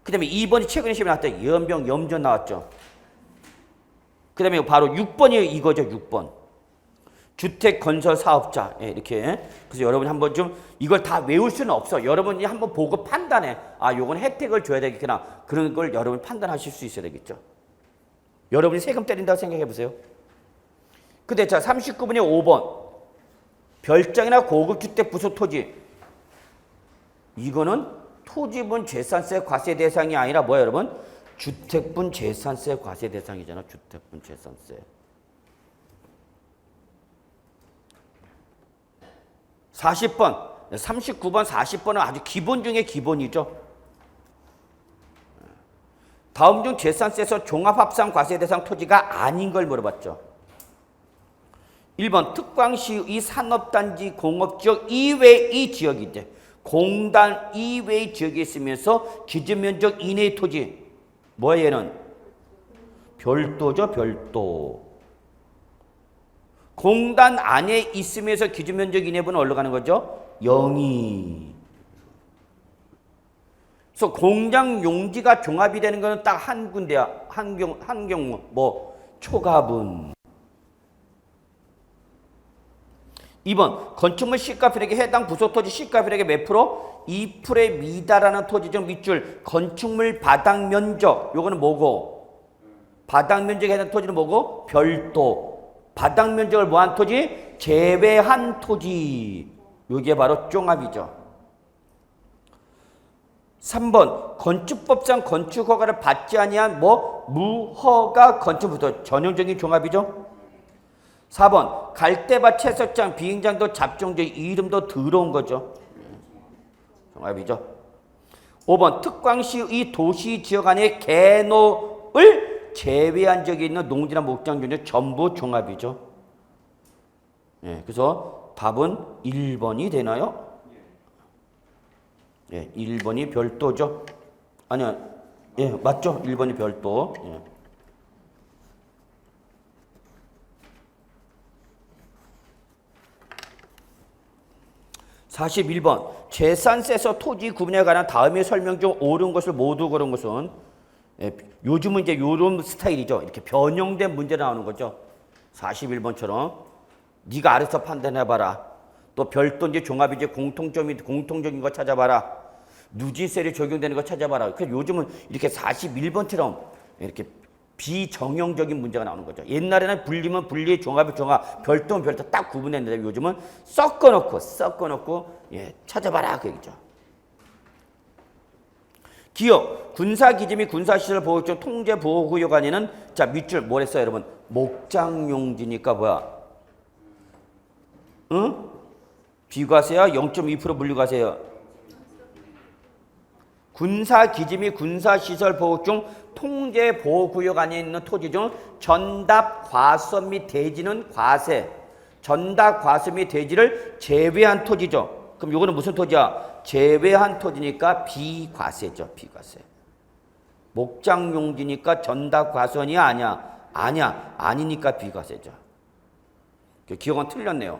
Speaker 1: 그 다음에 2번이 최근에 시험에 나왔다. 연병, 염전 나왔죠. 그 다음에 바로 6번이 이거죠, 6번. 주택 건설 사업자. 이렇게. 그래서 여러분이 한번 좀 이걸 다 외울 수는 없어. 여러분이 한번 보고 판단해. 요건 혜택을 줘야 되겠구나. 그런 걸 여러분이 판단하실 수 있어야 되겠죠. 여러분이 세금 때린다고 생각해 보세요. 근데 자, 39번에 5번. 별장이나 고급 주택 부속 토지. 이거는 토지분 재산세 과세 대상이 아니라 뭐야, 여러분? 주택분 재산세 과세 대상이잖아. 주택분 재산세. 40번, 39번, 40번은 아주 기본 중에 기본이죠. 다음 중 재산세에서 종합합산 과세 대상 토지가 아닌 걸 물어봤죠. 1번 특광시의 산업단지 공업지역 이외의 지역인데 공단 이외의 지역에 있으면서 기준면적 이내의 토지. 뭐야 얘는? 별도죠. 별도. 공단 안에 있으면서 기준면적 이내분은 어디로 가는 거죠? 영이. 그래서 공장 용지가 종합이 되는 거는 딱 한 군데야. 한 경우 초가분. 2번 건축물 시가표액에 해당 부속토지 시가표액의 몇 프로? 2%에 미달하는 토지 중 밑줄 건축물 바닥 면적. 요거는 뭐고? 바닥 면적에 해당 토지는 뭐고? 별도. 바닥 면적을 뭐한 토지? 제외한 토지. 요게 바로 종합이죠. 3번 건축법상 건축허가를 받지 아니한 무허가 건축부터 전형적인 종합이죠. 4번 갈대밭 채석장 비행장도 잡종적 이름도 더러운 거죠. 종합이죠. 5번 특광시의 도시 지역 안에 개노를 제외한 적이 있는 농지나 목장 중에 전부 종합이죠. 그래서 답은 1번이 되나요? 1번이 별도죠. 아니요. 맞죠? 1번이 별도. 41번 재산세에서 토지 구분에 관한 다음의 설명 중 옳은 것을 모두 고른 것은 요즘은 이제 요런 스타일이죠. 이렇게 변형된 문제 나오는 거죠. 41번처럼 네가 알아서 판단해봐라. 또 별도인지 종합인지 공통적인 거 찾아봐라. 누진세율이 적용되는 거 찾아봐라. 그래서 요즘은 이렇게 41번처럼 이렇게 비정형적인 문제가 나오는 거죠. 옛날에는 분리면 분리, 종합이 종합, 별도는 별도 딱 구분했는데 요즘은 섞어놓고 찾아봐라 그 얘기죠. 기업, 군사기지 및 군사시설 보호구 통제보호구역 안에는 자 밑줄 뭐랬어요 여러분? 목장용지니까 뭐야? 비과세야? 0.2% 물리과세야? 군사기지 및 군사시설 보호 중 통제보호구역 안에 있는 토지 중 전답, 과수원 및 대지는 과세. 전답, 과수원 및 대지를 제외한 토지죠. 그럼 이거는 무슨 토지야? 제외한 토지니까 비과세죠. 비과세. 목장용지니까 전답, 과수원이 아니야. 아니야. 아니니까 비과세죠. 기억은 틀렸네요.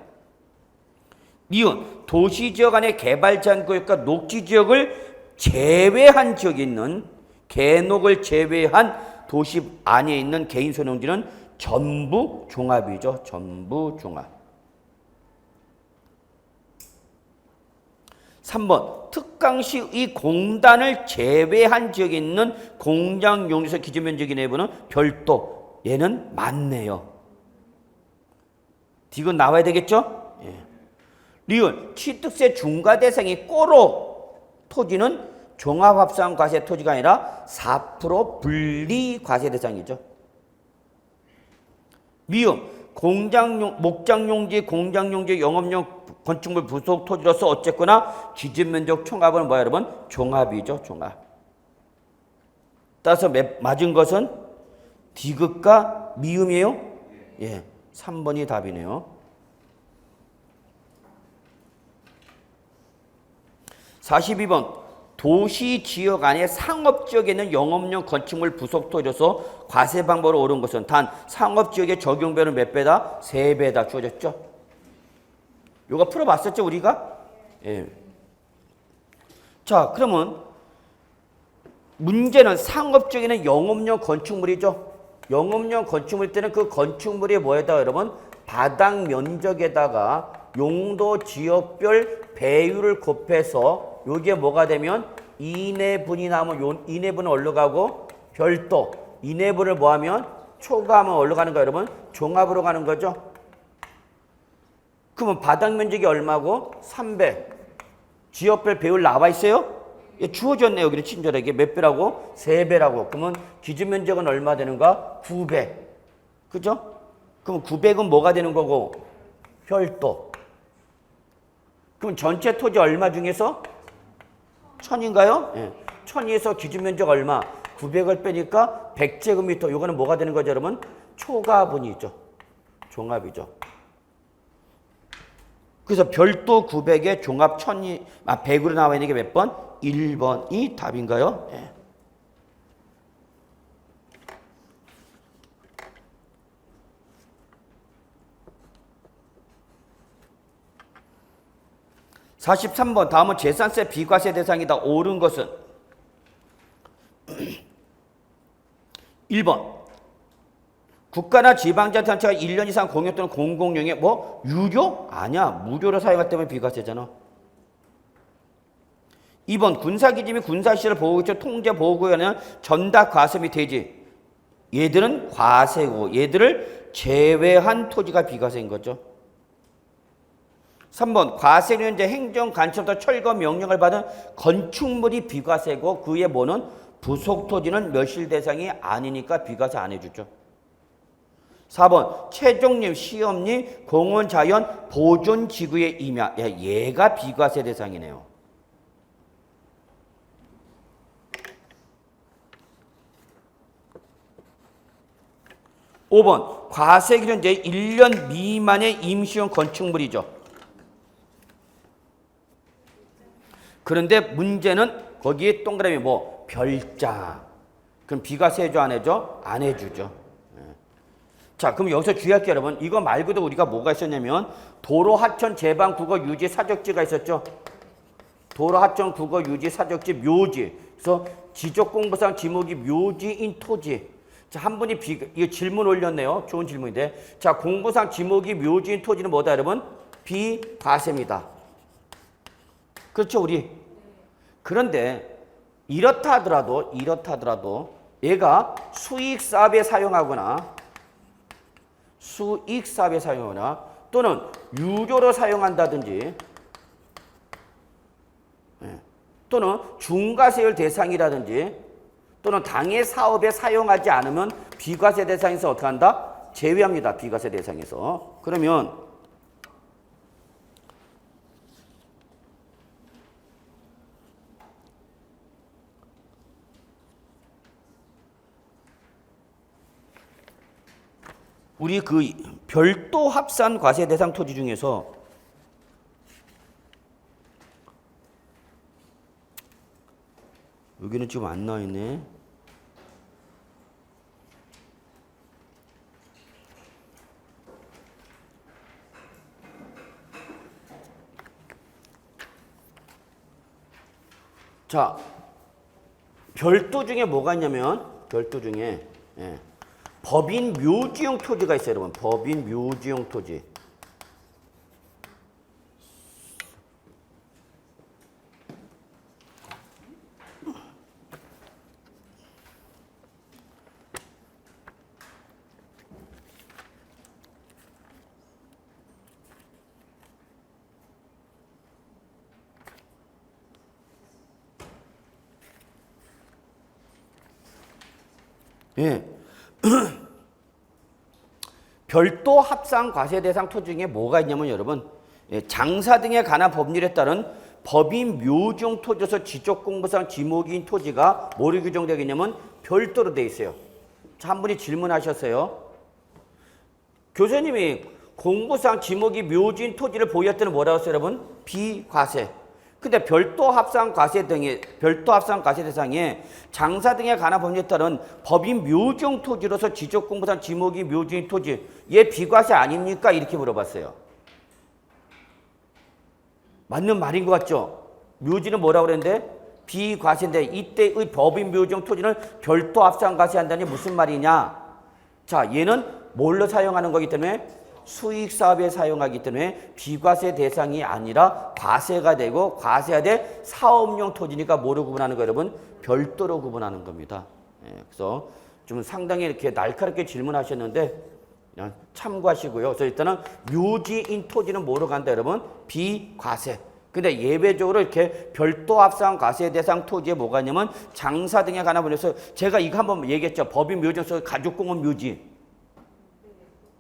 Speaker 1: 미은 도시지역 안에 개발 제한구역과 녹지지역을 제외한 지역에 있는 개녹을 제외한 도시 안에 있는 개인소유농지는 전부 종합이죠. 전부 종합. 3번 특강시의 공단을 제외한 지역에 있는 공장용지서 기준면적의 내부는 별도. 얘는 맞네요. 이건 나와야 되겠죠? 예. 리을 취득세 중과 대상이 꼬로 토지는 종합합산 과세 토지가 아니라 4% 분리 과세 대상이죠. 미음 목장용지, 공장용지, 영업용 건축물 부속 토지로서 어쨌거나 기준면적 총합은 뭐야 여러분? 종합이죠. 종합. 따라서 맞은 것은 디귿과 미음이에요? 예, 3번이 답이네요. 42번 도시 지역 안에 상업지역에 있는 영업용 건축물 부속 토지로서 과세 방법으로 옳은 것은 단 상업지역의 적용배는 몇 배다? 3배다 주어졌죠. 요거 풀어봤었죠 우리가? 예. 자 그러면 문제는 상업지역에는 영업용 건축물이죠. 영업용 건축물일 때는 그 건축물이 뭐에다가 여러분? 바닥 면적에다가 용도 지역별 배율을 곱해서 요게 뭐가 되면 이내분이 나오면 요 이내분은 어디로 가고 별도. 이내분을 뭐하면 초과하면 어디로 가는 거예요 여러분? 종합으로 가는 거죠. 그러면 바닥 면적이 얼마고? 3배. 지역별 배율 나와 있어요? 예, 주어졌네요. 여기는 친절하게. 몇 배라고? 3배라고. 그러면 기준 면적은 얼마 되는가? 9배. 그죠? 그럼 900은 뭐가 되는 거고? 별도. 그럼 전체 토지 얼마 중에서? 1000인가요? 예. 1000에서 기준 면적 얼마? 900을 빼니까 100제곱미터. 이거는 뭐가 되는 거죠, 여러분? 초가분이죠. 종합이죠. 그래서 별도 900에 종합 1000이 100으로 나와 있는 게 몇 번? 1번이 답인가요? 예. (43번) 다음은 재산세 비과세 대상이다. 옳은 것은 1번 국가나 지방자치단체가 1년 이상 공용 또는 공공용에 뭐 유료? 아니야. 무료로 사용할 때면 비과세잖아. 2번 군사기지 및 군사시설 보호구역 통제보호구역에는 전답 과세 및 대지. 얘들은 과세고 얘들을 제외한 토지가 비과세인 거죠. 3번 과세는 이제 행정간첩부터 철거 명령을 받은 건축물이 비과세고 그의 뭐는 부속토지는 멸실 대상이 아니니까 비과세 안 해주죠. 4번 최종림, 시험리, 공원자연, 보존지구의 임야. 얘가 비과세 대상이네요. 5번 과세기는 이제 1년 미만의 임시용 건축물이죠. 그런데 문제는 거기에 동그라미 뭐 별장. 그럼 비과세 해줘 안 해줘? 안 해주죠. 자, 그럼 여기서 주의할 게 여러분, 이거 말고도 우리가 뭐가 있었냐면 도로 하천 제방 국어 유지 사적지가 있었죠. 도로 하천 국어 유지 사적지 묘지. 그래서 지적공부상 지목이 묘지인 토지. 자, 한 분이 이거 질문 올렸네요. 좋은 질문인데. 자, 공부상 지목이 묘지인 토지는 뭐다 여러분? 비과세입니다. 그렇죠, 우리? 그런데 이렇다 하더라도 얘가 수익사업에 사용하거나 또는 유료로 사용한다든지 또는 중과세율 대상이라든지 또는 당해 사업에 사용하지 않으면 비과세 대상에서 어떻게 한다? 제외합니다. 비과세 대상에서. 그러면 우리 그 별도 합산 과세 대상 토지 중에서 여기는 지금 안 나와 있네. 자, 별도 중에 뭐가 있냐면 별도 중에 법인 묘지용 토지가 있어요, 여러분. 법인 묘지용 토지. 예. 별도 합산 과세 대상 토지 중에 뭐가 있냐면 여러분, 장사 등에 관한 법률에 따른 법인 묘지용 토지에서 지적공부상 지목인 토지가 뭐로 규정되겠냐면 별도로 돼 있어요. 자, 한 분이 질문하셨어요. 교수님이 공부상 지목이 묘지인 토지를 보유할 때는 뭐라고 했어요, 여러분? 비과세. 근데 별도 합산 과세 대상에 장사 등에 관한 법률에 따른 법인 묘지용 토지로서 지적공부상 지목이 묘지인 토지, 얘 비과세 아닙니까? 이렇게 물어봤어요. 맞는 말인 것 같죠? 묘지는 뭐라고 그랬는데? 비과세인데 이때의 법인 묘지용 토지는 별도 합산 과세한다니 무슨 말이냐? 자, 얘는 뭘로 사용하는 거기 때문에 수익사업에 사용하기 때문에 비과세 대상이 아니라 과세가 되고 과세해야 될 사업용 토지니까 뭐로 구분하는 거예요, 여러분? 별도로 구분하는 겁니다. 그래서 좀 상당히 이렇게 날카롭게 질문하셨는데 그냥 참고하시고요. 그래서 일단은 묘지인 토지는 뭐로 간다, 여러분? 비과세. 근데 예외적으로 이렇게 별도 합산 과세 대상 토지에 뭐가 있냐면 장사 등에 관한 분에서 제가 이거 한번 얘기했죠. 법인 묘지에서 가족공원 묘지.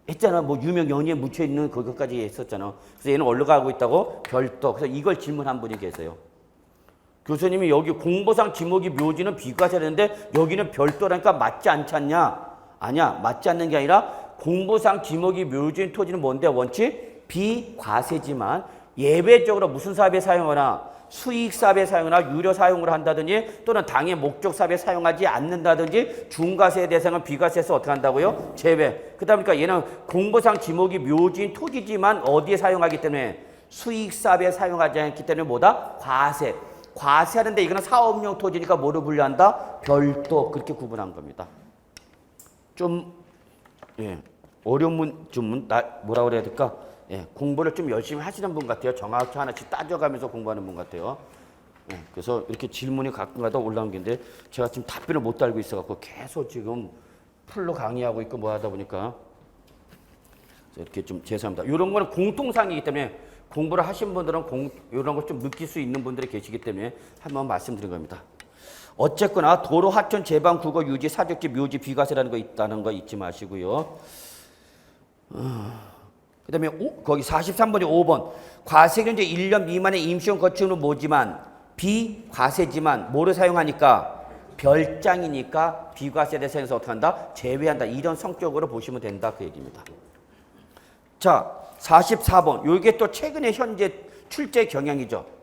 Speaker 1: 했잖아. 뭐 유명 연예에 묻혀 있는 그것까지 했었잖아. 그래서 얘는 어디로 가고 있다고? 별도. 그래서 이걸 질문한 분이 계세요. 교수님이 여기 공보상 지목이 묘지는 비과세라는데 여기는 별도라니까 맞지 않지 않냐? 아니야. 맞지 않는 게 아니라 공보상 지목이 묘지인 토지는 뭔데? 원칙 비과세지만 예외적으로 무슨 사업에 사용하나? 수익 사업에 사용하나 유료 사용을 한다든지 또는 당의 목적 사업에 사용하지 않는다든지 중과세 대상은 비과세에서 어떻게 한다고요? 제외. 그러다 보니까 얘는 공보상 지목이 묘지인 토지지만 어디에 사용하기 때문에 수익 사업에 사용하지 않기 때문에 뭐다? 과세. 과세하는데 이거는 사업용 토지니까 뭐로 분류한다? 별도. 그렇게 구분한 겁니다. 좀 어려운 뭐라 그래야 될까? 공부를 좀 열심히 하시는 분 같아요. 정확히 하나씩 따져가면서 공부하는 분 같아요. 그래서 이렇게 질문이 가끔가다 올라온 게 있는데 제가 지금 답변을 못 달고 있어갖고 계속 지금 풀로 강의하고 있고 뭐 하다 보니까 이렇게 좀 죄송합니다. 이런 거는 공통상이기 때문에 공부를 하신 분들은 이런 걸 좀 느낄 수 있는 분들이 계시기 때문에 한번 말씀드린 겁니다. 어쨌거나 도로 하천 제방 국어 유지 사적지 묘지 비과세라는 거 있다는 거 잊지 마시고요. 그 다음에 거기 43번이 5번. 과세경제 1년 미만의 임시용 거치는 뭐지만 비과세지만 뭐를 사용하니까 별장이니까 비과세 대상에서 어떻게 한다? 제외한다. 이런 성격으로 보시면 된다. 그 얘기입니다. 자, 44번. 요게 또 최근에 현재 출제 경향이죠.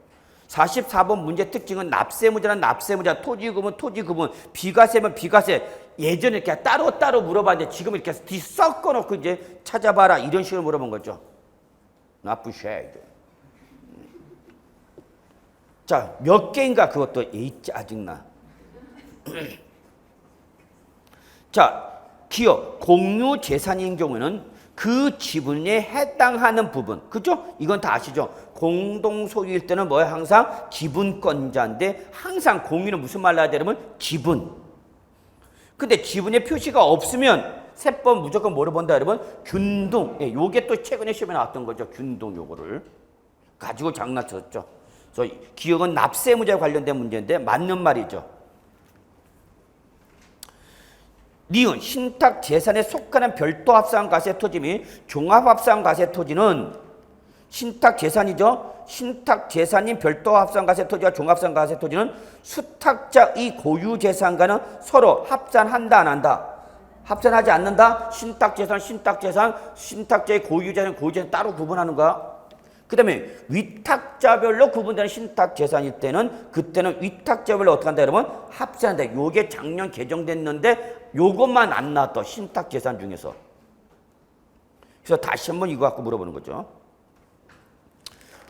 Speaker 1: 44번 문제 특징은 납세무자는 납세무자, 토지구분, 토지구분, 비과세면 비과세. 예전에 이렇게 따로따로 물어봤는데 지금 이렇게 섞어놓고 이제 찾아봐라. 이런 식으로 물어본 거죠. 나쁘쉐. 자, 몇 개인가 그것도 에이 짜증나. 자, 기업, 공유 재산인 경우는 그 지분에 해당하는 부분. 그죠? 이건 다 아시죠? 공동 소유일 때는 뭐야? 항상 지분권자인데 항상 공유는 무슨 말 나야 되냐면 지분. 근데 지분의 표시가 없으면 세번 무조건 뭐를 본다 여러분? 균등. 요게 또 최근에 시험에 나왔던 거죠. 균등 요거를 가지고 장난쳤죠. 그래서 기억은 납세무자에 관련된 문제인데 맞는 말이죠. 니은 신탁 재산에 속하는 별도 합산 과세 토지 및 종합 합산 과세 토지는 신탁 재산이죠. 신탁 재산인 별도 합산 과세 토지와 종합 합산 과세 토지는 수탁자의 고유 재산과는 서로 합산한다 안 한다? 합산하지 않는다? 신탁재산, 신탁재산, 신탁자의 고유재산, 고유재산 따로 구분하는 거야. 그 다음에 위탁자별로 구분되는 신탁재산일 때는 그때는 위탁자별로 어떻게 한다 여러분? 합산한다. 요게 작년 개정됐는데 요것만 안 나왔다. 신탁재산 중에서. 그래서 다시 한번 이거 갖고 물어보는 거죠.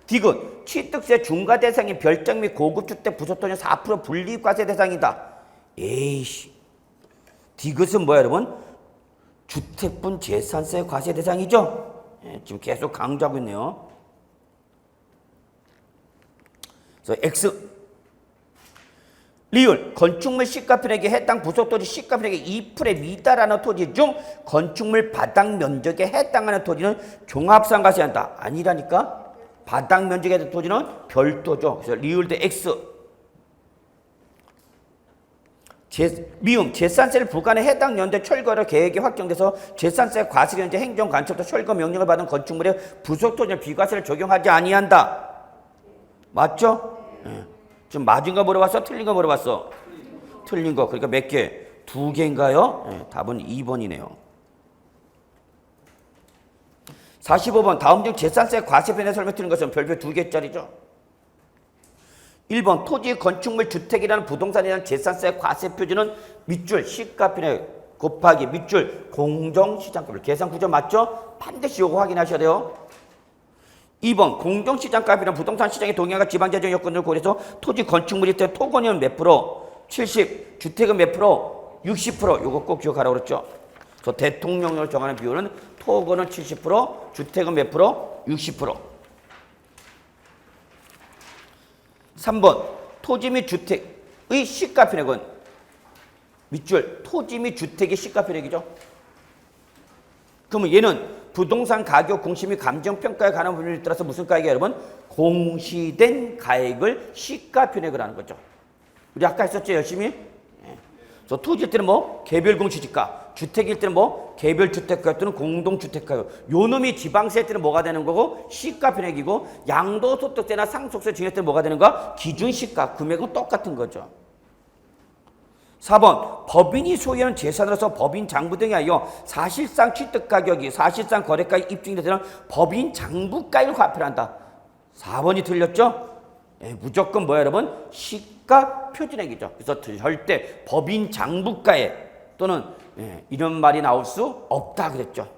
Speaker 1: 디귿, 취득세 중과 대상인 별장 및 고급주택 부속토지 4% 분리과세 대상이다. 에이씨. 디귿은 뭐야 여러분? 주택분 재산세 과세 대상이죠? 예, 지금 계속 강조하고 있네요. 그래서 X. 리을, 건축물 시가편액에 해당 부속토지 시가편액의 2%에 미달하는 토지 중 건축물 바닥 면적에 해당하는 토지는 종합상가세 한다. 아니라니까? 바닥 면적에 대한 토지는 별도죠. 그래서 리을 대 X. 미음, 재산세를 부과하는 해당 연대 철거를 계획이 확정돼서 재산세 과세 연대 행정관청부터 철거 명령을 받은 건축물에 부속토지는 비과세를 적용하지 아니한다. 맞죠? 네. 지금 맞은 거 물어봤어? 틀린 거 물어봤어? 틀린 거. 그러니까 몇 개? 2개인가요? 네, 답은 2번이네요. 45번 다음 중 재산세 과세편에 설명드린 것은 별표 2개짜리죠. 1번 토지 건축물 주택이라는 부동산에 대한 재산세 과세 표준은 밑줄 시가편에 곱하기 밑줄 공정시장가별 계산 구조 맞죠? 반드시 요거 확인하셔야 돼요. 2번 공정시장가별은 부동산 시장의 동향과 지방재정 여건을 고려해서 토지 건축물일 때 토건은 몇 프로? 70, 주택은 몇 프로? 60%. 요거 꼭 기억하라고 그랬죠. 그래서 대통령령을 정하는 비율은 토건은 70%, 주택은 몇 프로? 60%. 3번 토지 및 주택의 시가편액은 밑줄 토지 및 주택의 시가편액이죠. 그러면 얘는 부동산 가격 공시 및 감정평가에 관한 부분에 따라서 무슨 가액이에요 여러분? 공시된 가액을 시가편액을 하는 거죠. 우리 아까 했었죠 열심히? 그래서 토지일 때는 뭐 개별 공시지가, 주택일 때는 뭐 개별 주택가 또는 공동주택가요. 요 놈이 지방세 때는 뭐가 되는 거고 시가편액이고 양도소득세나 상속세 증여 때는 뭐가 되는 거야? 기준시가, 금액은 똑같은 거죠. 4번 법인이 소유하는 재산으로서 법인 장부 등이 아니여 사실상 취득가격이 사실상 거래가에 입증이 되는 법인 장부가액을 과표한다. 4번이 틀렸죠? 무조건 뭐야 여러분? 시가 표준액이죠. 그래서 절대 법인 장부가액 또는 이런 말이 나올 수 없다 그랬죠.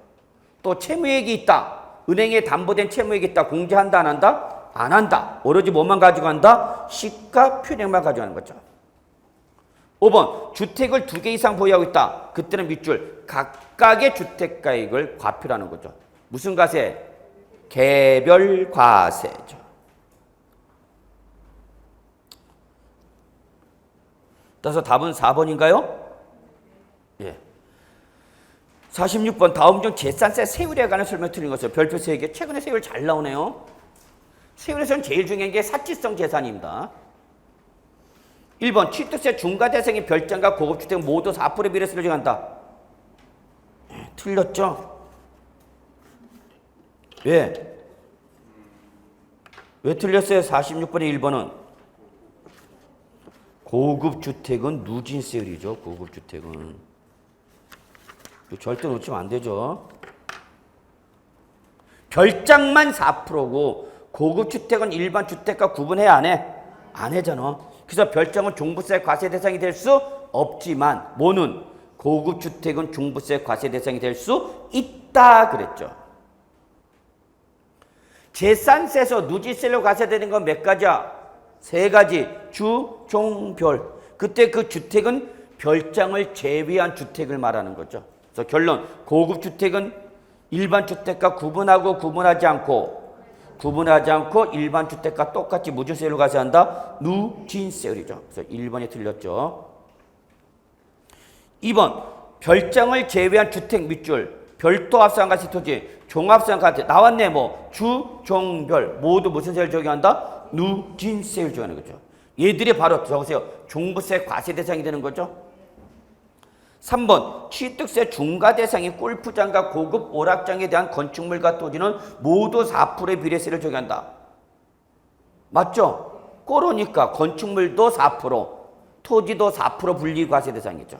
Speaker 1: 또 채무액이 있다. 은행에 담보된 채무액이 있다. 공제한다 안 한다? 안 한다. 오로지 뭐만 가지고 한다? 시가 표준액만 가져가는 거죠. 5번 주택을 2개 이상 보유하고 있다. 그때는 밑줄 각각의 주택가액을 과표라는 거죠. 무슨 과세? 개별 과세죠. 따라서 답은 4번인가요? 예. 46번 다음 중 재산세 세율에 관한 설명 드린 것을 별표 3개. 최근에 세율 잘 나오네요. 세율에서는 제일 중요한 게 사치성 재산입니다. 1번 취득세 중과 대상의 별장과 고급주택 모두 4%의 비례세를 정한다. 틀렸죠? 왜? 왜 틀렸어요? 46번의 1번은 고급주택은 누진세율이죠. 고급주택은 절대 놓치면 안 되죠. 별장만 4%고 고급주택은 일반 주택과 구분해야 안 해? 안 해잖아. 그래서 별장은 종부세 과세 대상이 될 수 없지만 뭐는 고급주택은 종부세 과세 대상이 될 수 있다 그랬죠. 재산세에서 누진세로 과세되는 건 몇 가지야? 3가지. 주, 종, 별. 그때 그 주택은 별장을 제외한 주택을 말하는 거죠. 그래서 결론 고급주택은 일반 주택과 구분하지 않고 일반 주택과 똑같이 무슨 세율로 과세한다? 누진세율이죠. 그래서 1번이 틀렸죠. 2번 별장을 제외한 주택 밑줄 별도 합산가세 토지 종합상가세 나왔네. 뭐 주, 종, 별 모두 무슨 세율 적용한다? 누진세율 적용하는 거죠. 얘들이 바로 적으세요. 종부세 과세 대상이 되는 거죠. 3번 취득세 중과 대상이 골프장과 고급 오락장에 대한 건축물과 토지는 모두 4%의 비례세를 적용한다. 맞죠? 그러니까 건축물도 4%, 토지도 4% 분리과세 대상이죠.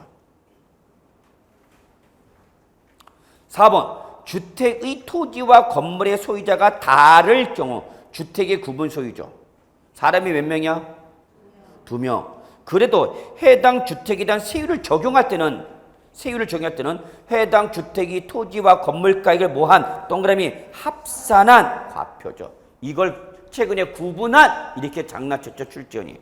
Speaker 1: 4번 주택의 토지와 건물의 소유자가 다를 경우 주택의 구분 소유죠. 사람이 몇 명이야? 2명. 그래도 해당 주택에 대한 세율을 적용할 때는 해당 주택이 토지와 건물가액을 뭐한 동그라미 합산한 과표죠. 이걸 최근에 구분한 이렇게 장난쳤죠, 출제원이.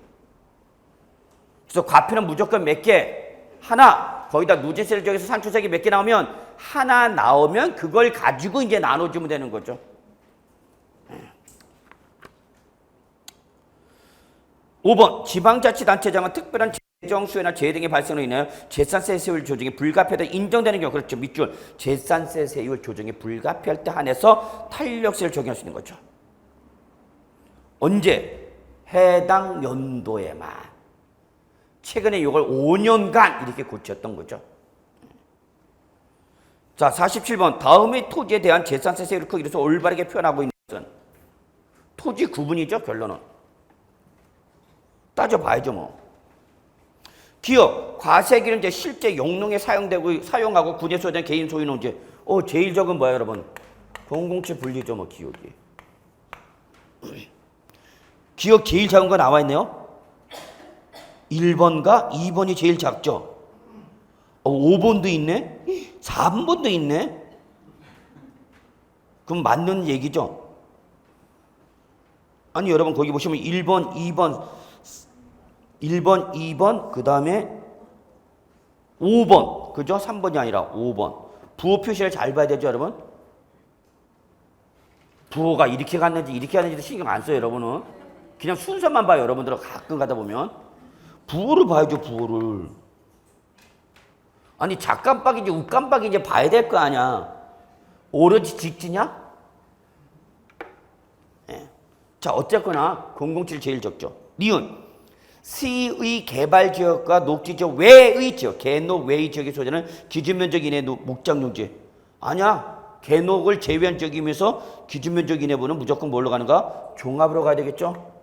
Speaker 1: 그래서 과표는 무조건 몇 개? 하나. 거기다 누진세를 적용해서 상초세액이 몇 개 나오면 하나 나오면 그걸 가지고 이제 나눠주면 되는 거죠. 5번 지방자치단체장은 특별한 재정수혜나 재해 등의 발생으로 인하여 재산세 세율 조정이 불가피하다 인정되는 경우, 그렇죠. 밑줄 재산세 세율 조정이 불가피할 때 한해서 탄력세를 적용할 수 있는 거죠. 언제? 해당 연도에만. 최근에 이걸 5년간 이렇게 고쳤던 거죠. 자, 47번 다음의 토지에 대한 재산세 세율 크기로서 올바르게 표현하고 있는 것은 토지 구분이죠. 결론은 따져봐야죠 뭐. 기업 과세기는 이제 실제 용농에 사용하고 군에 소유된 개인 소유 농지. 제일 적은 뭐야 여러분? 공공채 분리죠 뭐 기업이. 기업 제일 작은 거 나와 있네요. 1번과 2번이 제일 작죠. 5번도 있네. 3번도 있네. 그럼 맞는 얘기죠. 아니 여러분 거기 보시면 1번, 2번, 그 다음에 5번. 그죠? 3번이 아니라 5번. 부호 표시를 잘 봐야 되죠, 여러분? 부호가 이렇게 갔는지 이렇게 갔는지도 신경 안 써요, 여러분은. 그냥 순서만 봐요, 여러분들은 가끔 가다 보면. 부호를 봐야죠, 부호를. 아니, 작깜빡인지 웃깜빡인지 봐야 될 거 아니야. 오로지 직지냐? 네. 자, 어쨌거나 007 제일 적죠. 니은. 시의 개발지역과 녹지지역 외의 지역, 개녹 외의 지역의 소재는 기준면적 이내 목장용지. 아니야. 개녹을 제외한 지역이면서 기준면적 이내부는 무조건 뭘로 가는가? 종합으로 가야 되겠죠?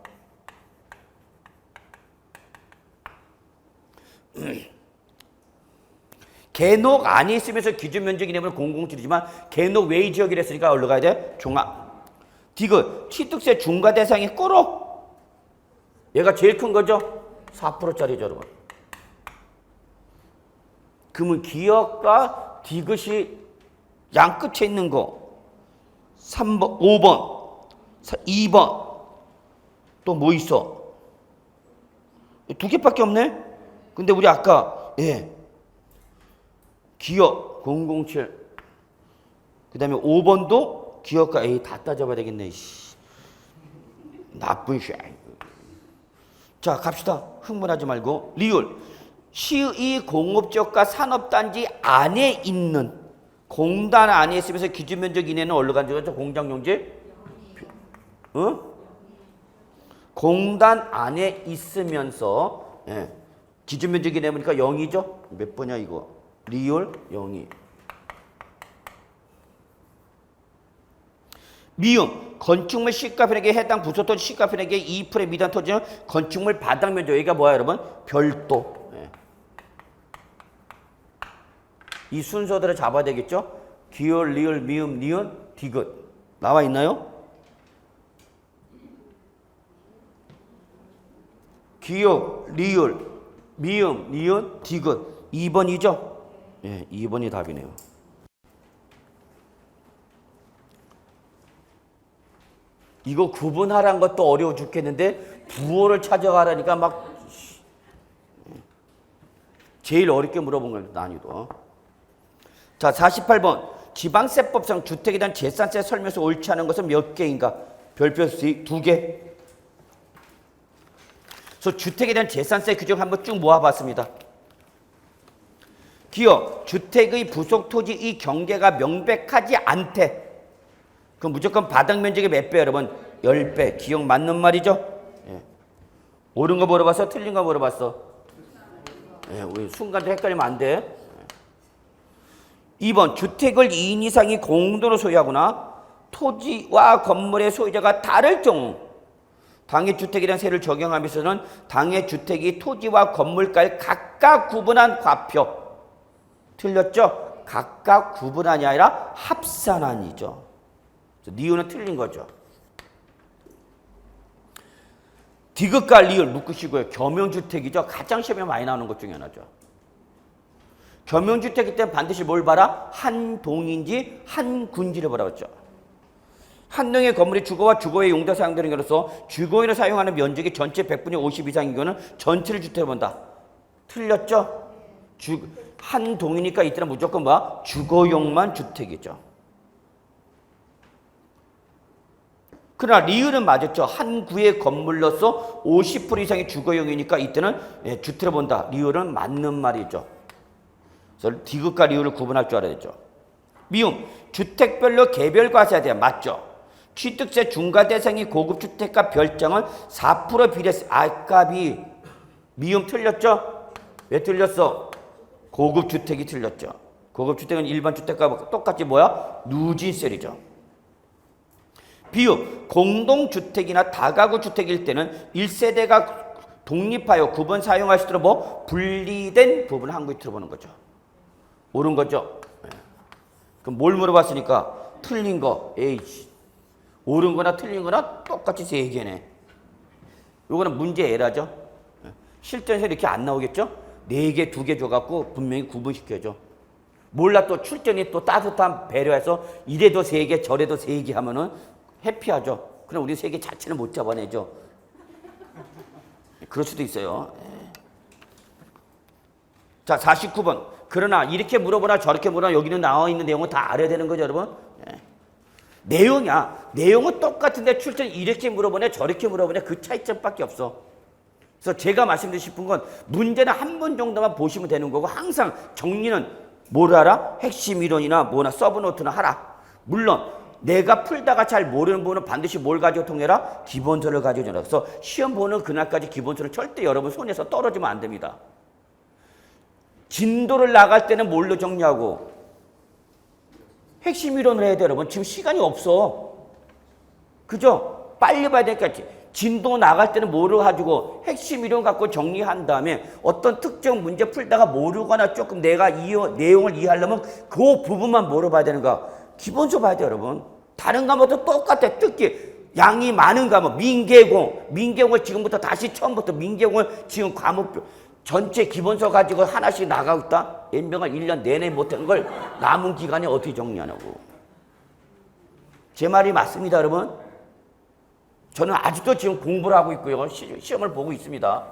Speaker 1: 개녹 안에 있으면서 기준면적 이내부는 007이지만 개녹 외의 지역이랬으니까 어디로 가야 돼? 종합. 디귿, 취득세 중과 대상이 꼬로. 얘가 제일 큰 거죠? 4%짜리죠, 여러분. 그러면 기업과 디귿이 양끝에 있는 거 3번, 5번, 2번 또 뭐 있어? 2개밖에 없네? 근데 우리 아까 기업 007 그 다음에 5번도 기업과 A 다 따져봐야 되겠네. 나쁜 쉐. 자, 갑시다. 흥분하지 말고. 리을. 시의 공업지역과 산업단지 안에 있는 공단 안에 있으면서 기준면적 이내는 어디로 간지 그렇죠? 공장용지? 공단 안에 있으면서 기준면적 이내 보니까 0이죠? 몇 번이야 이거? 리을 0이. 미음. 건축물 시가편액에 해당 부속토지 시가편액의 2%의 미단 토지는 건축물 바닥 면적. 여기가 뭐야 여러분? 별도. 이 순서들을 잡아야 되겠죠? 기울, 리을, 미음, 니은, 디귿. 나와 있나요? 기울, 리을, 미음, 니은, 디귿. 2번이죠? 2번이 답이네요. 이거 구분하라는 것도 어려워 죽겠는데 부호를 찾아가라니까 막 제일 어렵게 물어본 거예요. 난이도. 자, 48번. 지방세법상 주택에 대한 재산세 설명서 옳지 않은 것은 몇 개인가? 별표 2개. 그래서 주택에 대한 재산세 규정 한번 쭉 모아봤습니다. 기업, 주택의 부속 토지의 경계가 명백하지 않대. 그럼 무조건 바닥 면적의 몇 배 여러분? 10배. 기억 맞는 말이죠? 옳은 거 물어봤어? 틀린 거 물어봤어? 우리 순간도 헷갈리면 안 돼. 2번. 주택을 2인 이상이 공동으로 소유하거나 토지와 건물의 소유자가 다를 경우 당해 주택에 대한 세를 적용하면서는 당해 주택이 토지와 건물가를 각각 구분한 과표. 틀렸죠? 각각 구분한이 아니라 합산한이죠. 니은은 틀린 거죠. 디귿과 리을 묶으시고요. 겸용주택이죠. 가장 시험에 많이 나오는 것 중에 하나죠. 겸용주택일 때는 반드시 뭘 봐라? 한 동인지 한 군지를 보라고 했죠. 한 동의 건물이 주거와 주거의 용도에 사용되는 것으로서 주거인을 사용하는 면적이 전체 100분의 50 이상인 경우는 전체를 주택으로 본다. 틀렸죠? 한 동이니까 이때는 무조건 뭐야? 주거용만 주택이죠. 그러나 리을은 맞았죠. 한 구의 건물로서 50% 이상이 주거용이니까 이때는 주택으로 본다. 리을은 맞는 말이죠. 그래서 디귿과 리을을 구분할 줄 알아야 되죠. 미음, 주택별로 개별 과세해야 돼요. 맞죠? 취득세 중과 대상이 고급 주택과 별장은 4% 비례세. 아깝이 미음 틀렸죠? 왜 틀렸어? 고급 주택이 틀렸죠. 고급 주택은 일반 주택과 똑같이 뭐야? 누진세이죠. 비읍, 공동주택이나 다가구 주택일 때는 1세대가 독립하여 구분 사용할 수 있도록 뭐 분리된 부분을 한국에 들어보는 거죠. 옳은 거죠. 그럼 뭘 물어봤으니까 틀린 거 H. 옳은 거나 틀린 거나 똑같이 세 개네. 요거는 문제 에러죠. 실전에서 이렇게 안 나오겠죠? 4개, 2개 줘갖고 분명히 구분시켜줘. 몰라 또 출전이 또 따뜻한 배려해서 이래도 3개, 저래도 3개 하면은 해피하죠. 그럼 우리 3개 자체는 못 잡아내죠. 그럴 수도 있어요. 자, 49번. 그러나 이렇게 물어보나 저렇게 물어보나 여기는 나와 있는 내용은 다 알아야 되는 거죠, 여러분. 내용은 똑같은데 출전 이렇게 물어보네 저렇게 물어보네 그 차이점밖에 없어. 그래서 제가 말씀드리고 싶은 건 문제는 한 번 정도만 보시면 되는 거고 항상 정리는 뭘 하라? 핵심 이론이나 뭐나 서브노트나 하라. 물론 내가 풀다가 잘 모르는 부분은 반드시 뭘 가지고 통해라? 기본서를 가지고 전화. 그래서 시험 보는 그날까지 기본서를 절대 여러분 손에서 떨어지면 안 됩니다. 진도를 나갈 때는 뭘로 정리하고? 핵심 이론을 해야 돼, 여러분. 지금 시간이 없어. 그죠? 빨리 봐야 되니까 진도 나갈 때는 뭐를 가지고 핵심 이론 갖고 정리한 다음에 어떤 특정 문제 풀다가 모르거나 조금 내가 내용을 이해하려면 그 부분만 뭐로 봐야 되는가? 기본서 봐야 돼, 여러분. 다른 과목도 똑같아. 특히 양이 많은 과목, 민계공을 지금부터 다시 처음부터 민계공을 지금 과목 전체 기본서 가지고 하나씩 나가고 있다? 연병을 1년 내내 못한 걸 남은 기간에 어떻게 정리하냐고. 제 말이 맞습니다, 여러분. 저는 아직도 지금 공부를 하고 있고요. 시험을 보고 있습니다.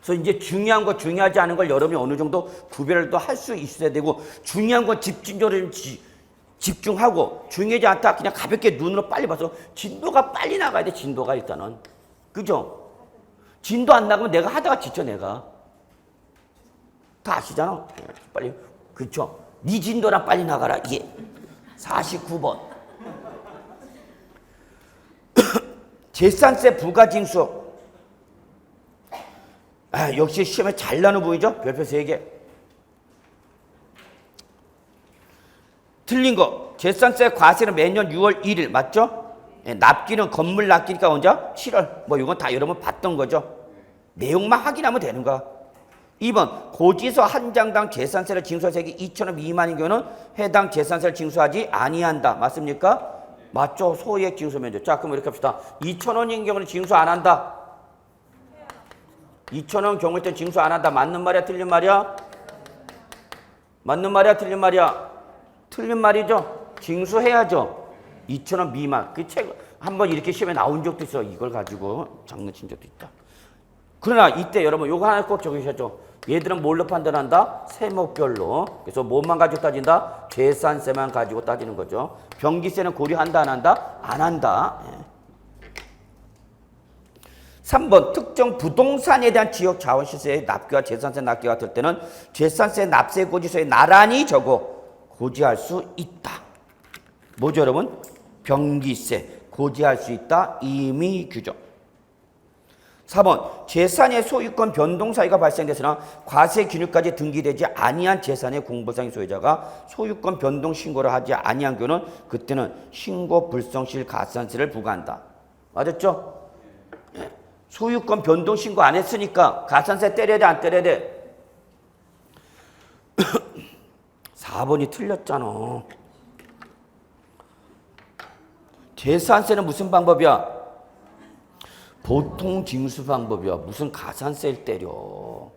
Speaker 1: 그래서 이제 중요한 거, 중요하지 않은 걸 여러분이 어느 정도 구별을 또 할 수 있어야 되고, 중요한 건 집중적으로 집중하고, 중요하지 않다 그냥 가볍게 눈으로 빨리 봐서 진도가 빨리 나가야 돼, 진도가 일단은. 그죠? 진도 안 나가면 내가 하다가 지쳐, 내가. 다 아시잖아. 빨리. 그렇죠? 네 진도랑 빨리 나가라. 예. 49번. 재산세 부가징수. 역시 시험에 잘 나오는 부분이죠. 별표 3개. 틀린 거. 재산세 과세는 매년 6월 1일 맞죠? 납기는 건물 납기니까 언제? 7월. 뭐 이건 다 여러분 봤던 거죠. 내용만 확인하면 되는 거야. 2번 고지서 한 장당 재산세를 징수할 세액이 2,000원 미만인 경우는 해당 재산세를 징수하지 아니한다. 맞습니까? 맞죠? 소액 징수 면제. 자, 그럼 이렇게 합시다. 2,000원인 경우는 징수 안 한다. 2,000원 경우일 때 징수 안 한다. 맞는 말이야? 틀린 말이야? 맞는 말이야? 틀린 말이야? 틀린 말이죠? 징수해야죠. 2,000원 미만. 그 책 한번 이렇게 시험에 나온 적도 있어. 이걸 가지고 장난친 적도 있다. 그러나 이때 여러분 요거 하나 꼭 적으셔야죠. 얘들은 뭘로 판단한다? 세목별로. 그래서 뭐만 가지고 따진다? 재산세만 가지고 따지는 거죠. 병기세는 고려한다 안 한다? 안 한다. 3번 특정 부동산에 대한 지역 자원시세의 납기와 재산세 납기 같을 때는 재산세 납세 고지서에 나란히 적어 고지할 수 있다. 뭐죠, 여러분? 병기세 고지할 수 있다. 임의 규정. 4번 재산의 소유권 변동 사유가 발생돼서나 과세 기준까지 등기되지 아니한 재산의 공부상의 소유자가 소유권 변동 신고를 하지 아니한 경우는 그때는 신고 불성실 가산세를 부과한다. 맞았죠? 소유권 변동 신고 안 했으니까 가산세 때려야 돼, 안 때려야 돼? 4번이 틀렸잖아. 계산세는 무슨 방법이야? 보통 징수 방법이야. 무슨 가산세를 때려.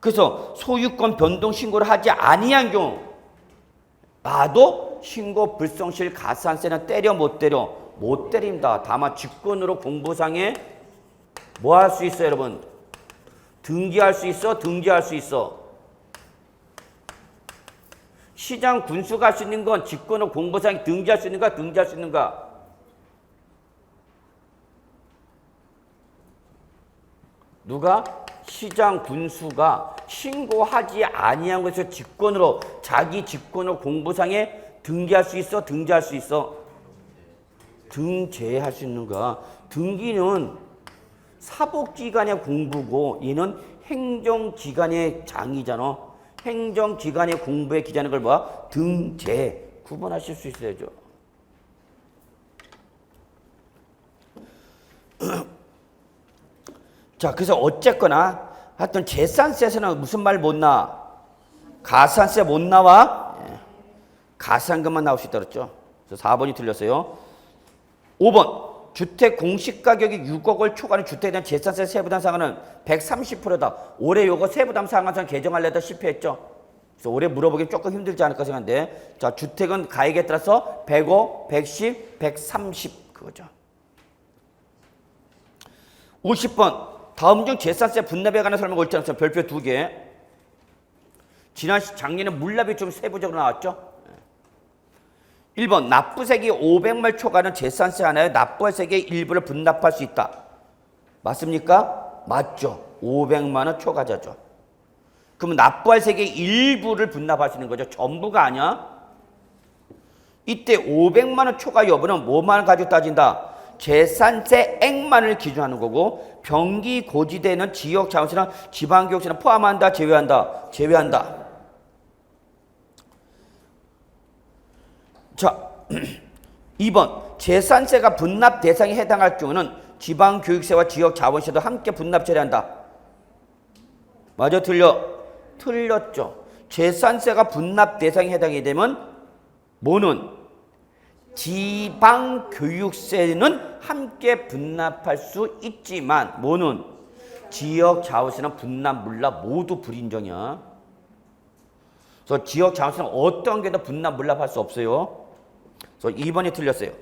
Speaker 1: 그래서 소유권 변동 신고를 하지 아니한 경우 나도 신고 불성실 가산세는 때려 못 때려? 못 때린다. 다만 직권으로 공부상에 뭐 할 수 있어 여러분? 등기할 수 있어? 등기할 수 있어. 시장 군수가 할 수 있는 건 직권으로 공부상에 등기할 수 있는가? 등기할 수 있는가? 누가? 시장 군수가 신고하지 아니한 것에서 직권으로 자기 직권으로 공부상에 등기할 수 있어? 등재할 수 있어? 등재할 수 있는가? 등기는 사법기관의 공부고 얘는 행정기관의 장이잖아. 행정기관의 공부에 기재하는 걸 뭐? 등재. 구분하실 수 있어야죠. 자, 그래서 어쨌거나 하여튼 재산세에서는 무슨 말 못 나와? 가산세 못 나와? 가산금만 나올 수 있다 그랬죠. 그래서 4번이 틀렸어요. 5번. 주택 공시가격이 6억을 초과하는 주택에 대한 재산세 세부담 상한은 130%다. 올해 요거 세부담 상한선 개정하려다 실패했죠. 그래서 올해 물어보기 조금 힘들지 않을까 생각하는데, 자, 주택은 가액에 따라서 105, 110, 130 그거죠. 50번. 다음 중 재산세 분납에 관한 설명 옳지 않습니다. 별표 2개. 작년에 물납이 좀 세부적으로 나왔죠. 1번 납부세액이 500만 초과하는 재산세 하나에 납부세액의 일부를 분납할 수 있다. 맞습니까? 맞죠. 500만 원 초과자죠. 그러면 납부할 세액의 일부를 분납할 수 있는 거죠. 전부가 아니야. 이때 500만 원 초과 여부는 뭐만 가지고 따진다? 재산세액만을 기준하는 거고 병기 고지되는 지역 자원시나 지방교육시나 포함한다, 제외한다? 제외한다. 자, 2번 재산세가 분납 대상에 해당할 경우는 지방교육세와 지역자원세도 함께 분납 처리한다. 맞아, 틀려? 틀렸죠. 재산세가 분납 대상에 해당이 되면 뭐는? 지방교육세는 함께 분납할 수 있지만 뭐는? 지역자원세는 분납, 물납 모두 불인정이야. 그래서 지역자원세는 어떤 게도 분납, 물납할 수 없어요. 그래서 2번이 틀렸어요.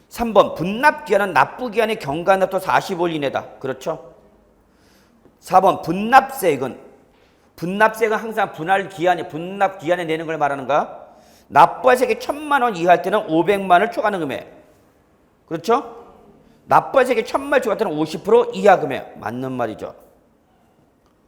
Speaker 1: 3번 분납기한은 납부기한의 경과납도 45일 이내다. 그렇죠? 4번 분납세액은 항상 분납기한에 내는 걸 말하는가? 납부할 세액이 1,000만 원 이하일 때는 500만 원을 초과하는 금액. 그렇죠? 납부할 세액이 1,000만 원 초과할 때는 50% 이하 금액. 맞는 말이죠.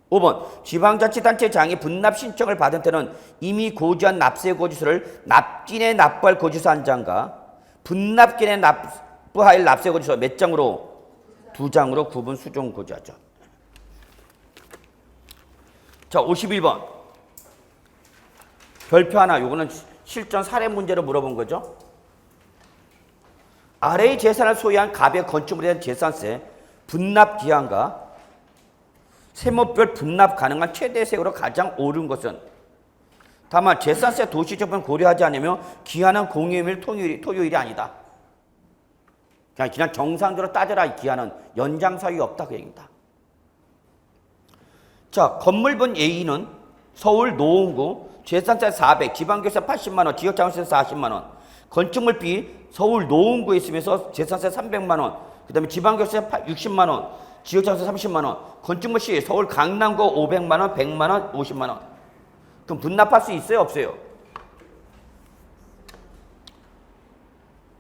Speaker 1: 5번 지방자치단체 장이 분납 신청을 받은 때는 이미 고지한 납세 고지서를 납진에 납부할 고지서 한 장과 분납기에 납부할 납세 고지서 몇 장으로? 2장으로 구분 수정 고지하죠. 자, 51번 별표 하나. 요거는 실전 사례 문제로 물어본 거죠. 아래의 재산을 소유한 갑의 건축물에 대한 재산세 분납 기한과 세목별 분납 가능한 최대 세액으로 가장 옳은 것은? 다만 재산세 도시적분 고려하지 않으며 기한은 공유일 토요일이 아니다. 그냥 정상적으로 따져라. 이 기한은 연장 사유 없다 그 얘기입니다. 자, 건물분 A는 서울 노원구 재산세 400, 지방교세 80만 원, 지역자원세 40만 원. 건축물 B 서울 노원구에 있으면서 재산세 300만 원, 그다음에 지방교세 60만 원, 지역자원세 30만 원. 건축물 C 서울 강남구 500만 원, 100만 원, 50만 원. 그럼 분납할 수 있어요, 없어요?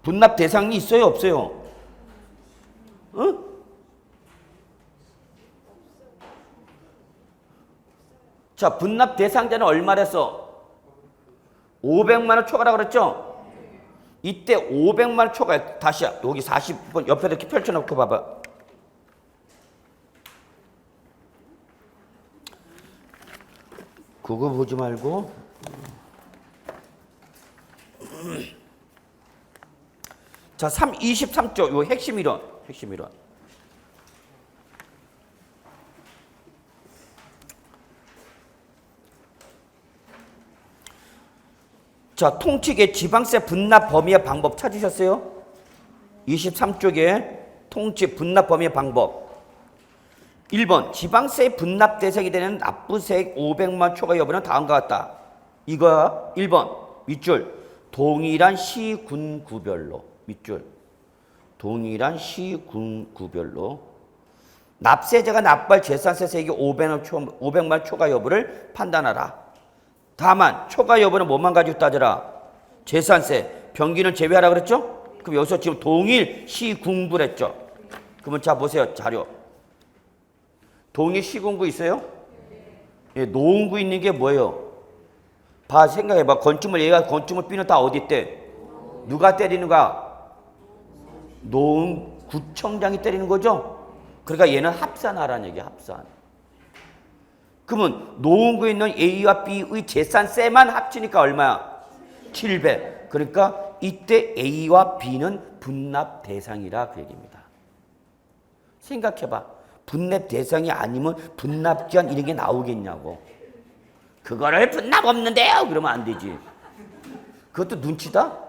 Speaker 1: 분납 대상이 있어요, 없어요? 응? 자, 분납 대상자는 얼마랬어? 500만 원 초과라고 그랬죠? 이때 500만 원 초과. 다시 여기 40번 옆에 이렇게 펼쳐놓고 봐봐. 그거 보지 말고 자, 23조 요 핵심 이론. 자, 통칙의 지방세 분납 범위의 방법 찾으셨어요? 23쪽에 통칙 분납 범위의 방법. 1번 지방세 분납 대상이 되는 납부세액 500만 초과 여부는 다음과 같다. 이거야. 1번 윗줄 동일한 시군구별로 밑줄 동일한 시군구별로 납세자가 납부할 재산세 세액이 500만 초과 여부를 판단하라. 다만 초과 여부는 뭐만 가지고 따져라? 재산세, 병기는 제외하라 그랬죠? 그럼 여기서 지금 동일 시군구랬죠? 그러면 자 보세요. 자료. 동일 시군구 있어요? 예, 노원구 있는 게 뭐예요? 봐, 생각해봐. 건축물 얘가 건축물 B는 다 어디 있대? 누가 때리는가? 노원구청장이 때리는 거죠? 그러니까 얘는 합산하라는 얘기야. 합산. 그러면 노원구에 있는 A와 B의 재산세만 합치니까 얼마야? 700. 그러니까 이때 A와 B는 분납 대상이라 그 얘기입니다. 생각해봐. 분납 대상이 아니면 분납기한 이런 게 나오겠냐고. 그거를 분납 없는데요? 그러면 안 되지. 그것도 눈치다?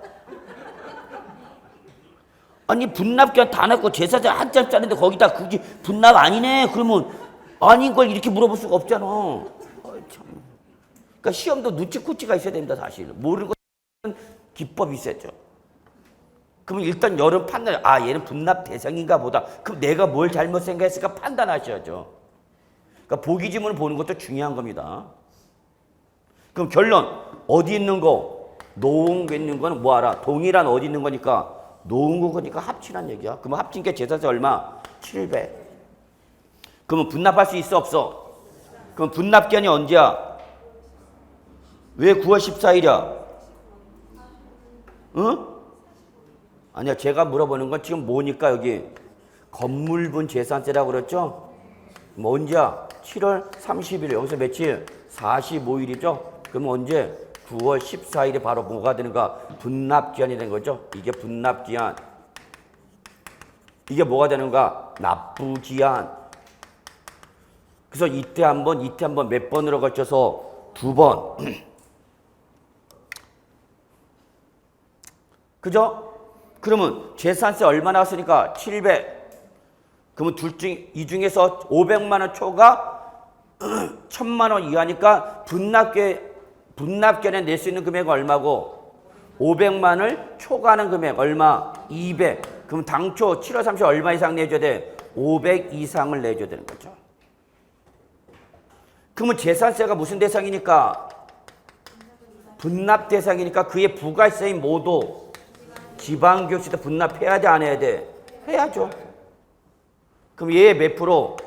Speaker 1: 아니 분납기한 다 넣고 재산세 한 장짜리인데 거기다 그게 분납 아니네? 그러면 아닌 걸 이렇게 물어볼 수가 없잖아. 참. 그러니까 시험도 눈치코치가 있어야 됩니다. 사실. 모르는 것은 기법이 있었죠. 그러면 일단 여름 판단, 아 얘는 분납 대상인가 보다. 그럼 내가 뭘 잘못 생각했을까 판단하셔야죠. 그러니까 보기 지문을 보는 것도 중요한 겁니다. 그럼 결론 어디 있는 거? 노원구에 있는 거는 뭐하라? 동일한 어디 있는 거니까 노원구 거니까 합치란 얘기야. 그러면 합친 게 재산세 얼마? 700. 그러면 분납할 수 있어 없어? 그럼 분납기한이 언제야? 왜 9월 14일이야? 응? 아니야, 제가 물어보는 건 지금 뭐니까 여기 건물분 재산세라고 그랬죠? 뭐 언제야? 7월 30일. 여기서 며칠? 45일이죠? 그럼 언제? 9월 14일에 바로 뭐가 되는가? 분납기한이 된 거죠? 이게 분납기한. 이게 뭐가 되는가? 납부기한. 그래서 이때 한 번, 이때 한 번 몇 번으로 걸쳐서 2번. 그죠? 그러면 재산세 얼마 나왔으니까 700. 그러면 이 중에서 500만 원 초과 1000만 원 이하니까 분납기한에 낼 수 있는 금액은 얼마고 500만을 초과하는 금액 얼마? 200. 그럼 당초 7월 30일 얼마 이상 내줘야 돼? 500 이상을 내줘야 되는 거죠. 그러면 재산세가 무슨 대상이니까? 분납 대상이니까 그의 부가세인 모두 지방교육세 분납해야 돼, 안 해야 돼? 해야죠. 그럼 얘 몇 프로?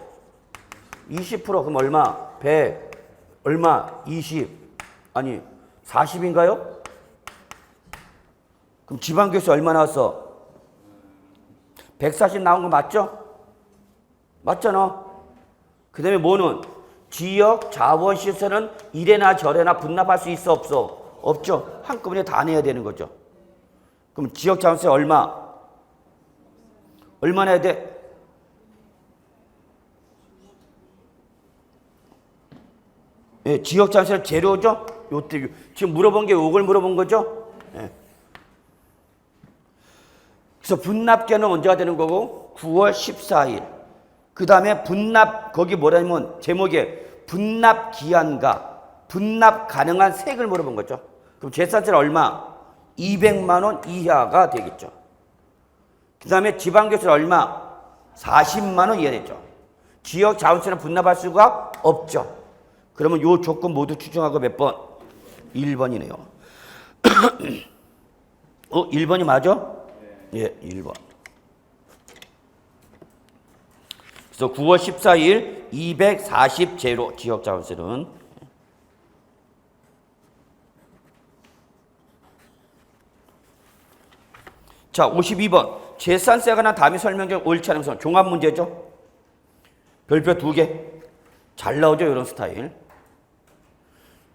Speaker 1: 20%. 그럼 얼마? 100. 얼마? 20. 아니 40인가요? 그럼 지방교육세 얼마 나왔어? 140 나온 거 맞죠? 맞잖아. 그 다음에 뭐는? 지역 자원시설은 이래나 저래나 분납할 수 있어 없어? 없죠. 한꺼번에 다 내야 되는 거죠. 그럼 지역 자원세 얼마? 얼마 내야 돼? 예, 지역 자원세 재료죠? 요때 지금 물어본 게 요걸 물어본 거죠? 예. 그래서 분납기한은 언제가 되는 거고? 9월 14일. 그 다음에 분납, 거기 뭐라냐면 제목에 분납기한과 분납 가능한 세액을 물어본 거죠. 그럼 재산세는 얼마? 200만 원 이하가 되겠죠. 그 다음에 지방교육세는 얼마? 40만 원 이하 되죠. 지역 자원세는 분납할 수가 없죠. 그러면 요 조건 모두 추정하고 몇 번? 1번이네요. 1번이 맞아? 예, 1번. 그래서 9월 14일 240 제로 지역 자원세는 자, 52번. 재산세가 관한 다음의 설명 중 옳지 않은 것은 종합 문제죠. 별표 2개. 잘 나오죠, 이런 스타일.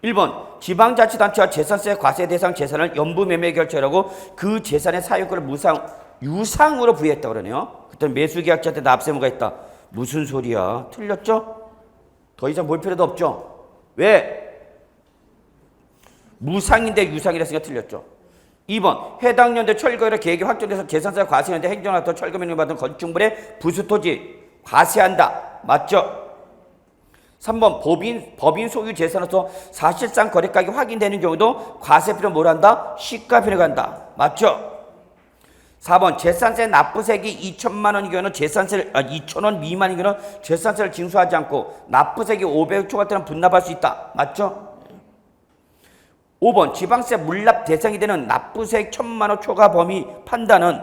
Speaker 1: 1번. 지방자치단체와 재산세 과세 대상 재산을 연부매매 결제하고 그 재산의 사유권을 유상으로 부여했다 그러네요. 그때 매수계약자한테 납세무가 있다. 무슨 소리야? 틀렸죠? 더 이상 볼 필요도 없죠? 왜? 무상인데 유상이랬으니까 틀렸죠. 2번 해당 연도 철거의 계획이 확정돼서 재산세가 과세하는데 행정학도 철거 명령 받은 건축물의 부수토지 과세한다. 맞죠? 3번 법인 소유 재산으로서 사실상 거래가격이 확인되는 경우도 과세표를 뭘 한다? 시가표를 간다. 맞죠? 4번 재산세 납부세액이 2천만 원인 경우는 2,000원 미만인 경우는 재산세를 징수하지 않고 납부세액이 500억 초과 때는 분납할 수 있다. 맞죠? 5번 지방세 물납 대상이 되는 납부세액 1,000만 원 초과 범위 판단은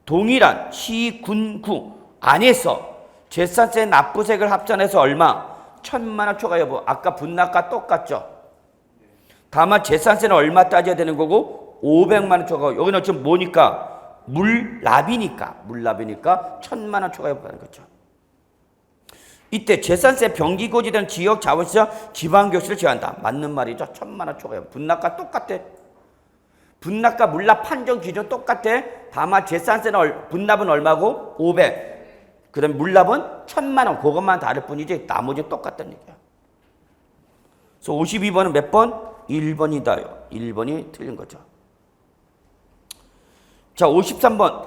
Speaker 1: 동일한 시, 군, 구 안에서 재산세 납부세액을 합산해서 얼마? 1,000만 원 초과 여부. 아까 분납과 똑같죠? 다만 재산세는 얼마 따져야 되는 거고 500만 원 초과. 여기는 지금 뭐니까? 물납이니까 1,000만 원 초과 여부하는 거죠. 이때 재산세 병기고지된 지역 자원시장 지방교시를 제한한다. 맞는 말이죠. 1,000만 원 초과 여부. 분납과 똑같아. 분납과 물납 판정 기준 똑같아. 다만 재산세는 분납은 얼마고? 500. 그 다음에 물납은 1,000만 원. 그것만 다를 뿐이지 나머지는 똑같다는 얘기야. 그래서 52번은 몇 번? 1번이다요. 1번이 틀린 거죠. 자, 53번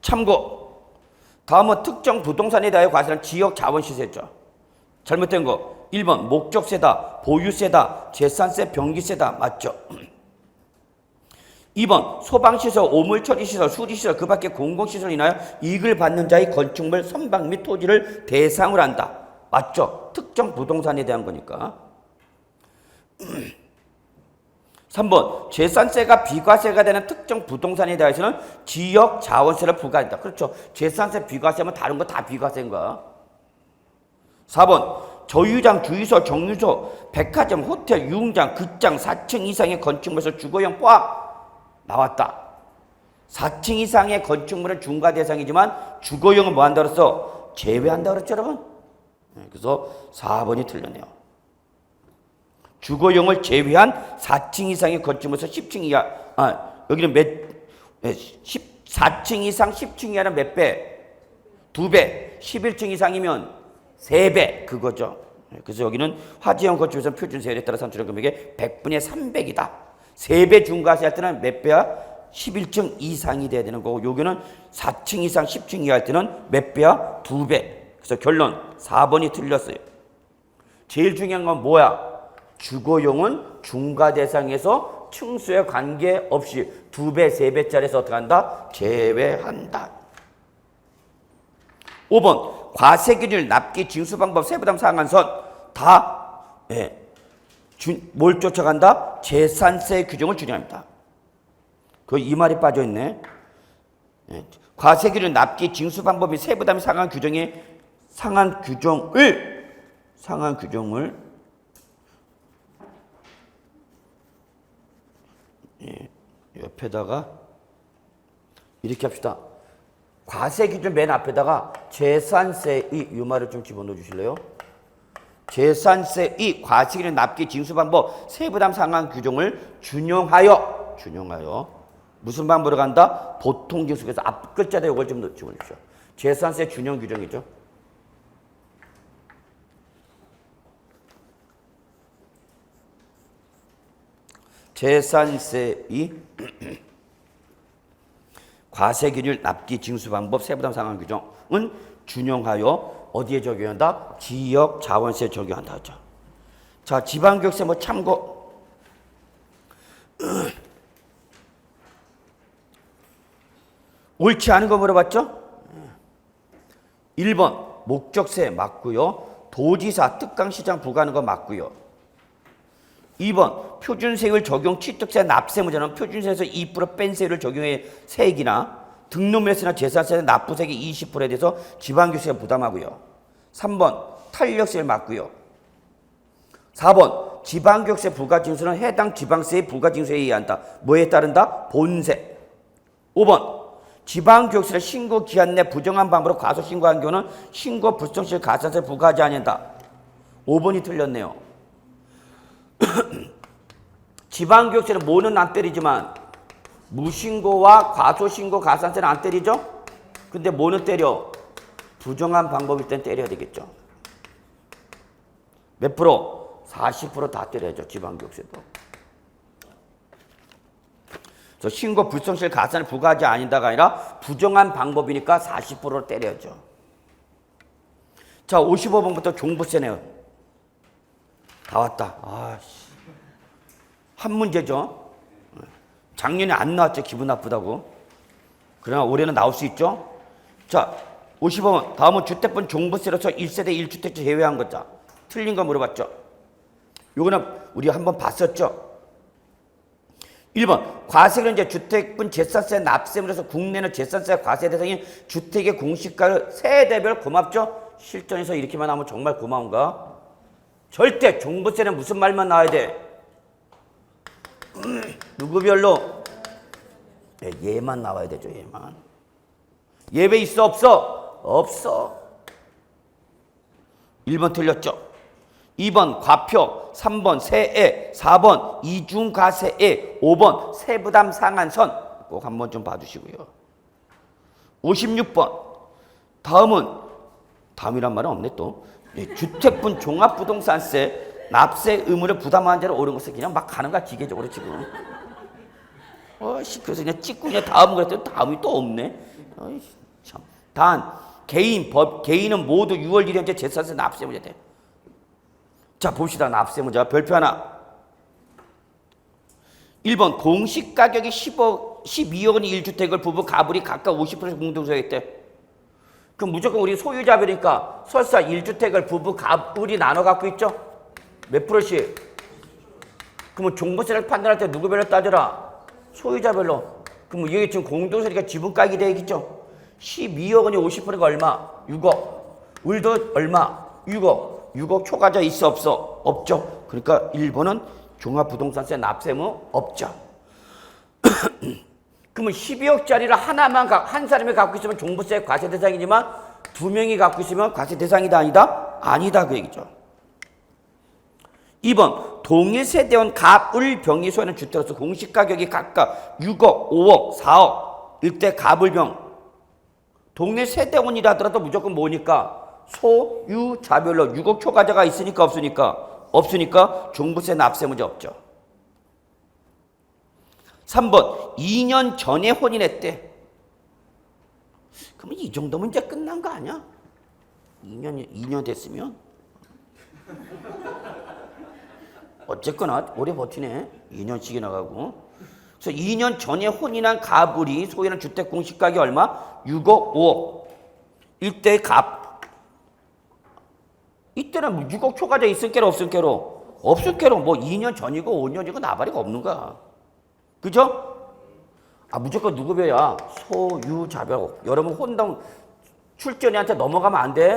Speaker 1: 참고. 다음은 특정 부동산에 대하여 과세하는 지역 자원시세죠. 잘못된 거 1번 목적세다, 보유세다, 재산세, 병기세다. 맞죠? 2번 소방시설, 오물처리시설, 수리시설, 그 밖에 공공시설을 인하여 이익을 받는 자의 건축물, 선박 및 토지를 대상으로 한다. 맞죠? 특정 부동산에 대한 거니까. 3번 재산세가 비과세가 되는 특정 부동산에 대해서는 지역 자원세를 부과한다. 그렇죠. 재산세 비과세면 다른 거 다 비과세인 거야. 4번 저유장, 주유소, 정유소, 백화점, 호텔, 유흥장, 극장 4층 이상의 건축물에서 주거용 포함 나왔다. 4층 이상의 건축물은 중과 대상이지만 주거용은 뭐 한다 그랬어? 제외한다 그랬죠, 여러분? 그래서 4번이 틀렸네요. 주거용을 제외한 4층 이상의 건축물에서 10층 이하, 여기는 4층 이상 10층 이하는 몇 배? 2배. 11층 이상이면 3배. 그거죠. 그래서 여기는 화지형 건축에서 표준세율에 따라 산출한 금액의 100분의 300이다. 3배 중과세 할 때는 몇 배야? 11층 이상이 돼야 되는 거고, 여기는 4층 이상 10층 이하 할 때는 몇 배야? 2배. 그래서 결론 4번이 틀렸어요. 제일 중요한 건 뭐야? 주거용은 중과 대상에서 층수에 관계없이 2배, 3배짜리에서 어떻게 한다? 제외한다. 5번 과세기준일 납기 징수방법 세부담 상한선 다 뭘 쫓아간다? 재산세 규정을 준용합니다. 이 말이 빠져있네. 과세기준 납기 징수방법이 세부담 상한 규정을 옆에다가 이렇게 합시다. 과세 기준 맨 앞에다가 재산세의 이 말을 좀 집어넣어 주실래요? 재산세의 과세 기준 납기 징수 방법 세부담 상한 규정을 준용하여 무슨 방법으로 간다? 보통 징수에서 앞 글자에 이걸 좀 집어 주십시오. 재산세 준용 규정이죠. 재산세의 과세기율 납기 징수 방법 세부담 상한 규정은 준용하여 어디에 적용한다? 지역 자원세에 적용한다 하죠. 자, 지방교육세 뭐 참고. 옳지 않은 거 물어봤죠? 1번 목적세 맞고요. 도지사 특강시장 부과하는 거 맞고요. 2번 표준세율 적용 취득세 납세 문제는 표준세에서 2% 뺀 세율을 적용해 세액이나 등록매세나 재산세 납부세액이 20%에 대해서 지방교세가 부담하고요. 3번 탄력세를 맞고요. 4번 지방교세 부과징수는 해당 지방세의 부과징수에 의한다. 뭐에 따른다? 본세. 5번 지방교세를 신고 기한 내 부정한 방법으로 과소신고한 경우는 신고 불성실 가산세 부과하지 않는다. 5번이 틀렸네요. 지방교육세는 뭐는 안 때리지만 무신고와 과소신고 가산세는 안 때리죠? 근데 뭐는 때려? 부정한 방법일 땐 때려야 되겠죠. 몇 프로? 40%다 때려야죠. 지방교육세도. 그래서 신고 불성실 가산을 부과하지 아닌다가 아니라 부정한 방법이니까 40%를 때려야죠. 자, 55번부터 종부세네요. 다 왔다. 아씨. 한 문제죠. 작년에 안 나왔죠. 기분 나쁘다고. 그러나 올해는 나올 수 있죠. 자, 55번. 다음은 주택분 종부세로서 1세대 1주택자 제외한 거자. 틀린 거 물어봤죠. 요거는 우리 한번 봤었죠. 1번. 과세는 이제 주택분 재산세 납세물에서 국내는 재산세 과세 대상인 주택의 공시가를 세대별 고맙죠. 실전에서 이렇게만 하면 정말 고마운가? 절대 종부세는 무슨 말만 나와야 돼? 누구별로? 네, 얘만 나와야 되죠. 얘만. 예외 있어 없어? 없어. 1번 틀렸죠. 2번 과표, 3번 세액, 4번 이중과세액, 5번 세부담 상한선. 꼭 한번 좀 봐주시고요. 56번. 다음이란 말은 없네 또. 주택분 종합부동산세 납세 의무를 부담한 자를 옳은 것을 그냥 막 가는 거야 기계적으로 지금. 그래서 그냥 찍고 그냥 다음 그랬더니 다음이 또 없네. 참. 단 개인은 모두 6월 1일 현재 재산세 납세 문제 돼. 자 봅시다. 납세 문제 별표 하나. 1번 공시가격이 12억 원의 1주택을 부부 가불이 각각 50% 공동소유했대. 그럼 무조건 우리 소유자별이니까 설사 1주택을 부부 가불이 나눠 갖고 있죠? 몇 프로씩? 그러면 종부세를 판단할 때 누구별로 따져라? 소유자별로. 그럼 이게 지금 공동소유니까 지분가액이 되겠죠? 12억 원이 50%가 얼마? 6억. 울도 얼마? 6억. 6억 초과자 있어 없어? 없죠. 그러니까 1번은 종합부동산세 납세무 없죠. 그러면 12억짜리를 한 사람이 갖고 있으면 종부세 과세 대상이지만 2명이 갖고 있으면 과세 대상이다 아니다? 아니다 그 얘기죠. 2번 동일 세대원 갑을 병이 소유하는 주택으로서 공시가격이 각각 6억, 5억, 4억 일대 갑을병. 동일 세대원이라 하더라도 무조건 뭐니까 소유자별로 6억 초과자가 있으니까 없으니까? 없으니까 종부세 납세 문제 없죠. 3번 2년 전에 혼인했대. 그러면 이 정도면 이제 끝난 거 아니야? 2년 됐으면? 어쨌거나 오래 버티네. 2년씩이나 가고. 그래서 2년 전에 혼인한 가불이 소유하는 주택 공시가격이 얼마? 6억, 5억. 일대 갑. 이때는 6억 초과자 있을 게로 없을 게로? 없을 게로. 뭐 2년 전이고 5년이고 나발이가 없는 거야. 그죠? 무조건 누구별이야? 소유자별. 여러분 혼동 출전이한테 넘어가면 안 돼.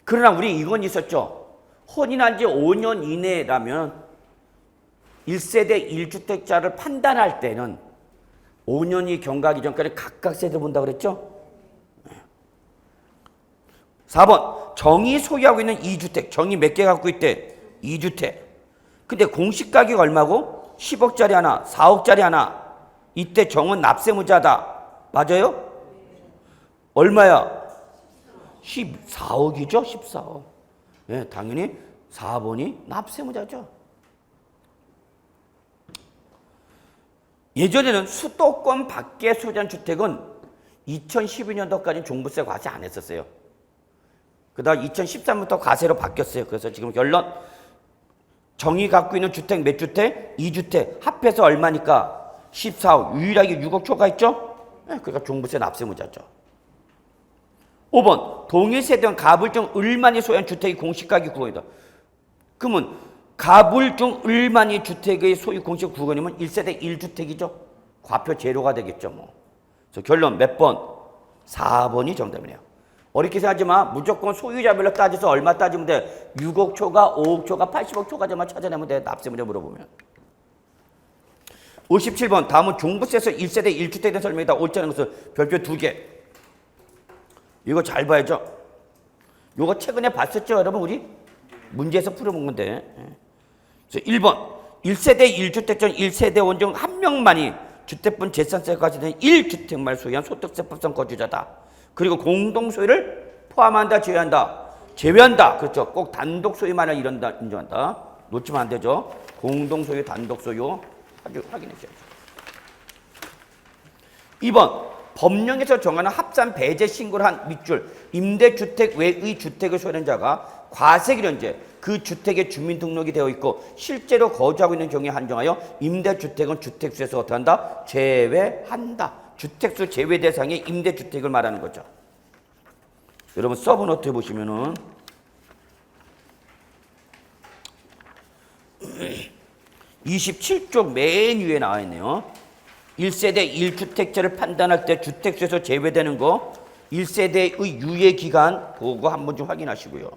Speaker 1: 그러나 우리 이건 있었죠. 혼인한 지 5년 이내라면 1세대 1주택자를 판단할 때는 5년이 경과하기 전까지 각각 세대 본다고 그랬죠? 4번 정이 소유하고 있는 2주택. 정이 몇 개 갖고 있대? 2주택. 근데 공시가격이 얼마고? 10억짜리 하나, 4억짜리 하나. 이때 정은 납세무자다. 맞아요? 얼마야? 14억이죠? 14억. 네, 당연히 4번이 납세무자죠. 예전에는 수도권 밖에 소유한 주택은 2012년도까지 종부세 과세 안 했었어요. 그다음 2013년부터 과세로 바뀌었어요. 그래서 지금 결론 정이 갖고 있는 주택 몇 주택? 2주택 합해서 얼마니까? 14억. 유일하게 6억 초과했죠? 네, 그러니까 종부세 납세무자죠. 5번 동일 세대원 가불 중 을만이 소유한 주택의 공시가격이 9억이다. 그러면 가불 중 을만이 주택의 소유 공시가 9억이면 1세대 1주택이죠. 과표 제로가 되겠죠. 뭐. 그래서 결론 몇 번? 4번이 정답이네요. 어렵게 생각하지 마. 무조건 소유자별로 따져서 얼마 따지면 돼. 6억 초과, 5억 초과, 80억 초과자만 찾아내면 돼. 납세 문제 물어보면. 57번 다음은 종부세에서 1세대 1주택에 대한 설명이다. 옳지 않은 것은 별표 2개. 이거 잘 봐야죠. 이거 최근에 봤었죠 여러분 우리? 문제에서 풀어본 건데. 그래서 1번 1세대 1주택 전 1세대 원중 한 명만이 주택분 재산세가 과세된 1주택만 소유한 소득세법상 거주자다. 그리고 공동소유를 포함한다 제외한다. 제외한다. 그렇죠. 꼭 단독 소유만을 인정한다. 놓치면 안 되죠. 공동 소유, 단독 소유 확인해 주셔야죠. 2번 법령에서 정하는 합산 배제 신고를 한 밑줄 임대주택 외의 주택을 소유하는 자가 과세기련제 그 주택에 주민등록이 되어 있고 실제로 거주하고 있는 경우에 한정하여 임대주택은 주택수에서 어떻게 한다? 제외한다. 주택수 제외 대상의 임대주택을 말하는 거죠. 여러분 서브노트 보시면은 27쪽 맨 위에 나와 있네요. 1세대 1주택자를 판단할 때 주택수에서 제외되는 거 1세대의 유예 기간 보고 한번 좀 확인하시고요.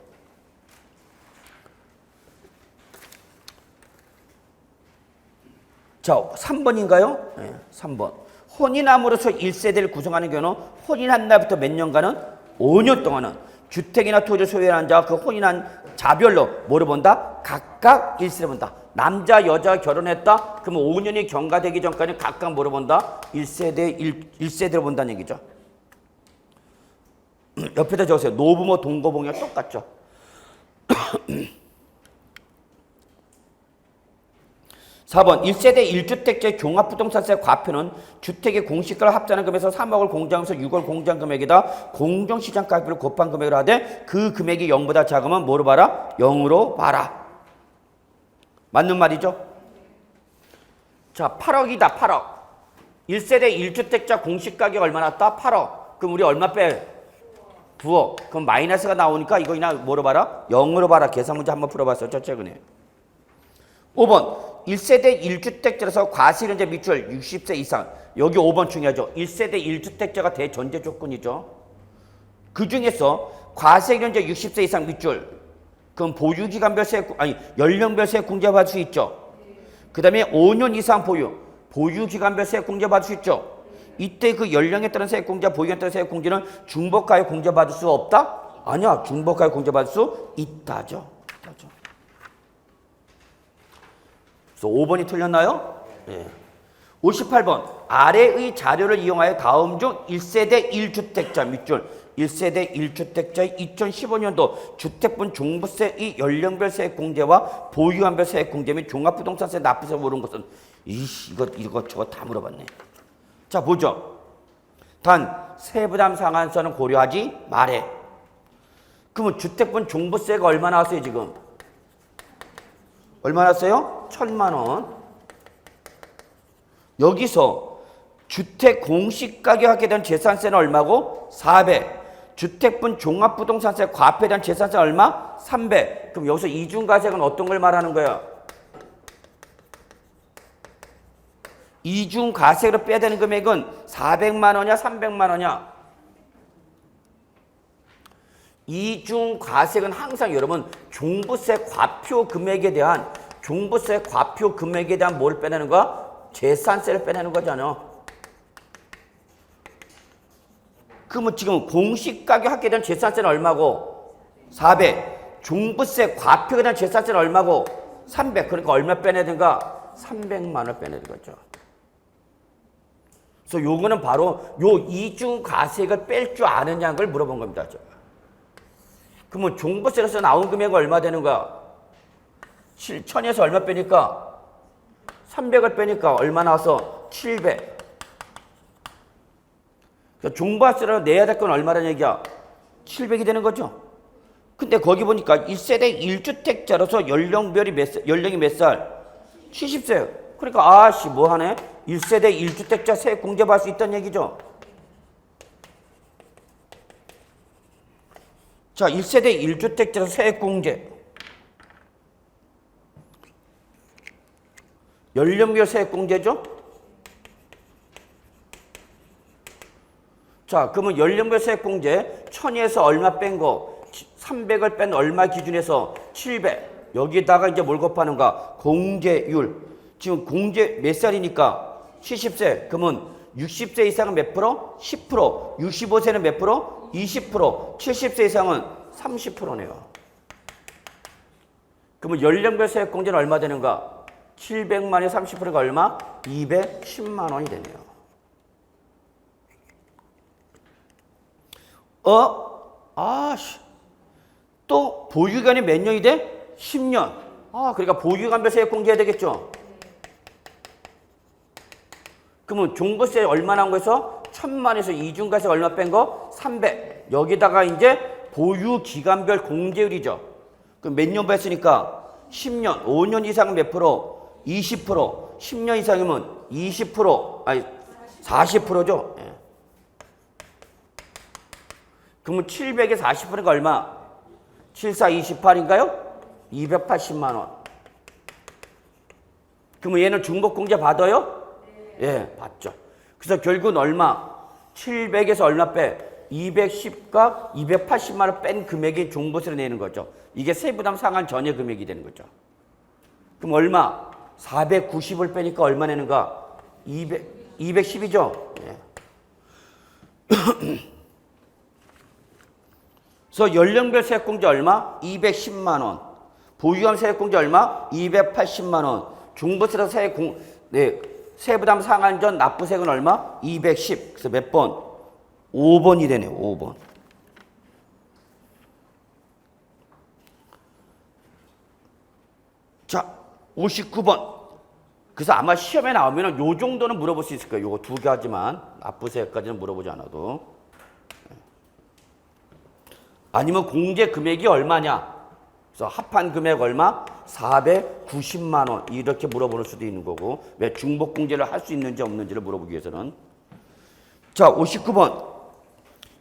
Speaker 1: 자, 3번인가요? 네, 3번. 혼인함으로써 1세대를 구성하는 경우는 혼인한 날부터 몇 년간은 5년 동안은 주택이나 토지를 소유한 자가 그 혼인한 자별로 뭐를 본다? 각각 1세를 본다. 남자, 여자가 결혼했다? 그러면 5년이 경과되기 전까지 각각 뭐를 본다? 1세대를 본다는 얘기죠. 옆에다 적으세요. 노부모 동거봉이랑 똑같죠. 4번 1세대 1주택자의 종합부동산세 과표는 주택의 공시가를 합산한 금액에서 3억을 공제하면서 6월 공제한 금액에다 공정시장가격을 곱한 금액을 하되 그 금액이 0보다 작으면 뭐로 봐라? 0으로 봐라. 맞는 말이죠? 자, 8억이다. 8억. 1세대 1주택자 공시가격 얼마 났다? 8억. 그럼 우리 얼마 빼? 9억. 그럼 마이너스가 나오니까 이거 그냥 뭐로 봐라? 0으로 봐라. 계산 문제 한번 풀어봤었죠, 최근에. 5번 1세대 1주택자라서 과세련제 밑줄 60세 이상. 여기 5번 중요하죠. 1세대 1주택자가 대전제 조건이죠. 그 중에서 과세련제 60세 이상 밑줄. 그럼 보유기간별 세액, 연령별 세액 공제받을 수 있죠. 그 다음에 5년 이상 보유기간별 세액 공제받을 수 있죠. 이때 그 연령에 따른 세액 공제, 보유에 따른 세액 공제는 중복하여 공제받을 수 없다? 아니야. 중복하여 공제받을 수 있다죠. 그래서 5번이 틀렸나요? 네. 58번 아래의 자료를 이용하여 다음 중 1세대 1주택자 밑줄 1세대 1주택자의 2015년도 주택분 종부세의 연령별 세액 공제와 보유한별 세액 공제 및 종합부동산세 납부세 모르는 것은 이거 저거 다 물어봤네. 자 보죠. 단 세부담 상한선은 고려하지 말해. 그러면 주택분 종부세가 얼마 나왔어요 지금? 얼마 나왔어요? 1,000만 원. 여기서 주택 공시가격 하게 된 재산세는 얼마고? 400. 주택분 종합부동산세 과표에 대한 재산세 얼마? 300. 그럼 여기서 이중과세는 어떤 걸 말하는 거야? 이중과세로 빼야 되는 금액은 400만 원이야? 300만 원이야? 이중과세는 항상 여러분 종부세 과표 금액에 대한 뭘 빼내는 거야? 재산세를 빼내는 거잖아. 그러면 지금 공시가격 하게 된 재산세는 얼마고? 400. 종부세 과표에 대한 재산세는 얼마고? 300. 그러니까 얼마 빼내야 되는가? 300만 원 빼내는 거죠. 그래서 요거는 바로 요 이중과세액을 뺄 줄 아느냐는 걸 물어본 겁니다. 그러면 종부세로서 나온 금액은 얼마 되는 거야? 7,000에서 얼마 빼니까? 300을 빼니까 얼마 나와서? 700. 그러니까 종부세로 내야 될 건 얼마라는 얘기야? 700이 되는 거죠. 근데 거기 보니까 1세대 1주택자로서 연령이 몇 살? 70세. 그러니까 뭐하네? 1세대 1주택자 세액 공제받을 수 있다는 얘기죠. 자, 1세대 1주택자로서 세액 공제. 연령별 세액 공제죠? 자, 그러면 연령별 세액 공제 1000에서 얼마 뺀 거? 300을 뺀 얼마 기준에서 700. 여기다가 이제 뭘 곱하는가? 공제율. 지금 공제 몇 살이니까? 70세. 그러면 60세 이상은 몇 프로? 10%. 65세는 몇 프로? 20%. 70세 이상은 30%네요. 그러면 연령별 세액 공제는 얼마 되는가? 700만에 30%가 얼마? 210만 원이 되네요. 또 보유기간이 몇 년이 돼? 10년. 아, 그러니까 보유기간별 세액 공제해야 되겠죠. 그러면 종부세 얼마 나온 거에서 1000만에서 이중과세 얼마 뺀 거? 300. 여기다가 이제 보유기간별 공제율이죠. 그럼 몇 년 했으니까 10년, 5년 이상은 몇 프로? 20%. 10년 이상이면 20%, 아니 40%죠. 예. 그러면 700에 40%가 얼마? 7428인가요? 280만 원. 그러면 얘는 중복공제 받아요? 예, 받죠. 그래서 결국은 얼마? 700에서 얼마 빼? 210과 280만 원 뺀 금액이 종부세를 내는 거죠. 이게 세부담 상한 전액 금액이 되는 거죠. 그럼 얼마? 490을 빼니까 얼마 내는가? 210이죠. 예. 그래서 연령별 세액공제 얼마? 210만 원. 보유기간 세액공제 얼마? 280만 원. 중부세로 세부담 상한 전 납부세액은 얼마? 210. 그래서 몇 번? 5번이 되네요. 5번. 자, 59번. 그래서 아마 시험에 나오면 요 정도는 물어볼 수 있을 거예요. 요거 두 가지만. 납부세까지는 물어보지 않아도. 아니면 공제 금액이 얼마냐. 그래서 합한 금액 얼마? 490만 원. 이렇게 물어볼 수도 있는 거고. 왜 중복 공제를 할 수 있는지 없는지를 물어보기 위해서는. 자, 59번.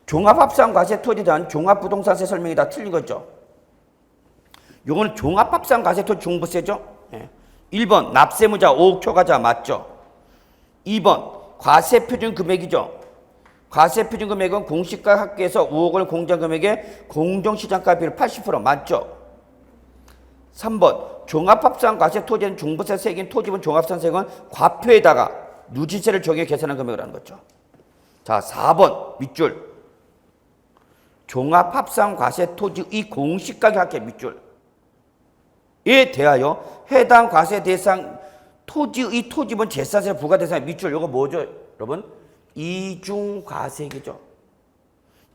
Speaker 1: 종합합산과세 토지에 대한 종합부동산세 설명이 다 틀린 거죠. 요거는 종합합산과세 토지 종부세죠. 예. 1번 납세무자 5억 초과자 맞죠. 2번 과세표준 금액이죠. 과세표준 금액은 공시가 합계해서 5억을 공제한 금액의 공정시장가 비율 80% 맞죠. 3번 종합합산과세 토지는 종부세 세액인 토지분 종합산세액은 과표에다가 누진세를 적용해 계산한 금액을 하는 거죠. 자, 4번 밑줄 종합합산과세 토지의 공시가격 합계 밑줄에 대하여 해당 과세 대상 토지의 토지분 재산세 부과 대상 밑줄 이거 뭐죠, 여러분? 이중과세액이죠.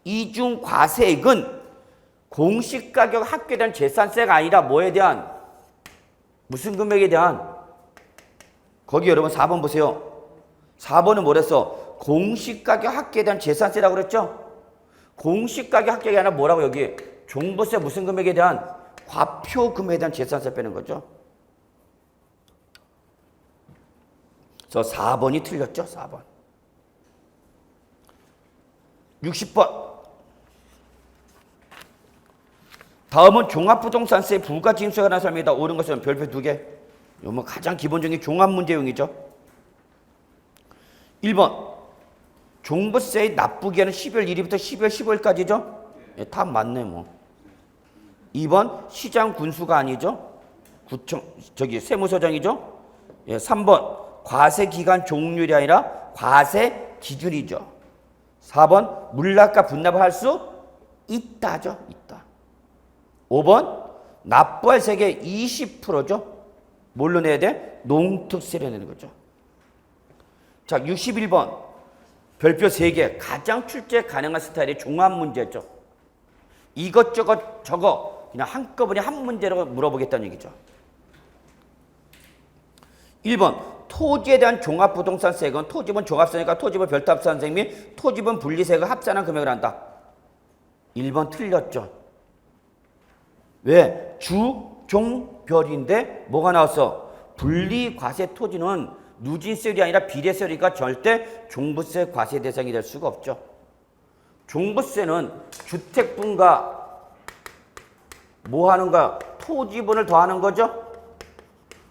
Speaker 1: 이중과세액은 공시가격 합계된 재산세가 아니라 뭐에 대한 무슨 금액에 대한 거기 여러분 4번 보세요. 4번은 뭐랬어? 공시가격 합계된 재산세라고 그랬죠? 공시가격 합계가 아니라 뭐라고 여기? 종부세 무슨 금액에 대한 과표 금액에 대한 재산세 빼는 거죠. 그래서 4번이 틀렸죠. 4번. 60번. 다음은 종합부동산세 부가징수에 관한 설명이다. 옳은 것은 별표 2개. 이거 뭐 가장 기본적인 종합문제용이죠. 1번. 종부세의 납부기한은 12월 1일부터 12월 15일까지죠? 예, 다 맞네 뭐. 2번 시장 군수가 아니죠? 구청 세무서장이죠? 예, 3번 과세 기간 종료율이 아니라 과세 기준이죠. 4번 물납과 분납을 할 수 있다죠. 있다. 5번 납부할 세액의 20%죠. 뭘로 내야 돼? 농특세를 내는 거죠. 자, 61번 별표 3개 가장 출제 가능한 스타일의 종합문제죠. 이것저것 저거 그냥 한꺼번에 한 문제로 물어보겠다는 얘기죠. 1번 토지에 대한 종합부동산세액은 토지분 종합세액과 토지분 별도합산세액 및 토지분 분리세액을 합산한 금액을 한다. 1번 틀렸죠. 왜? 주, 종, 별인데 뭐가 나왔어? 분리과세 토지는 누진세율이 아니라 비례세율이니까 절대 종부세 과세 대상이 될 수가 없죠. 종부세는 주택분과 뭐 하는가? 토지분을 더하는 거죠.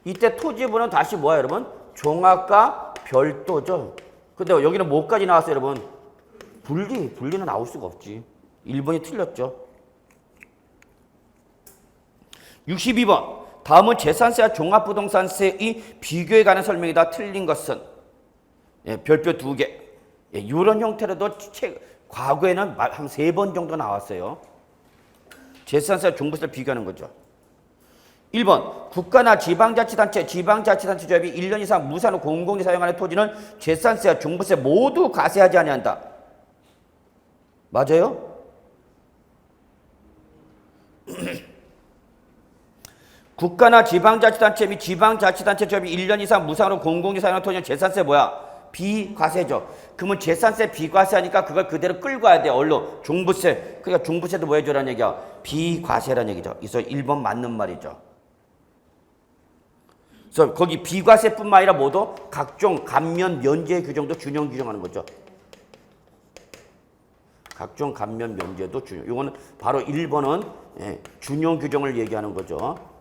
Speaker 1: 이때 토지분은 다시 뭐야 여러분? 종합과 별도죠. 근데 여기는 뭐까지 나왔어요 여러분? 분리는 나올 수가 없지. 1번이 틀렸죠. 62번 다음은 재산세와 종합부동산세의 비교에 관한 설명이다. 틀린 것은 예, 별표 2개. 예, 이런 형태로도 과거에는 한 3번 정도 나왔어요. 재산세와 종부세를 비교하는 거죠. 1번 국가나 지방자치단체, 지방자치단체 조합이 1년 이상 무산 후 공공이 사용하는 토지는 재산세와 종부세 모두 과세하지 아니한다. 맞아요? 국가나 지방자치단체 및 지방자치단체 조합이 1년 이상 무상으로 공공재 사용하는 토지는 재산세 뭐야? 비과세죠. 그러면 재산세 비과세하니까 그걸 그대로 끌고 와야 돼. 얼로 종부세. 그러니까 종부세도 뭐 해줘라는 얘기야? 비과세라는 얘기죠. 그래서 1번 맞는 말이죠. 그래서 거기 비과세뿐만 아니라 뭐도 각종 감면 면제 규정도 준용 규정하는 거죠. 각종 감면 면제도 준용. 이거는 바로 1번은 준용 규정을 얘기하는 거죠.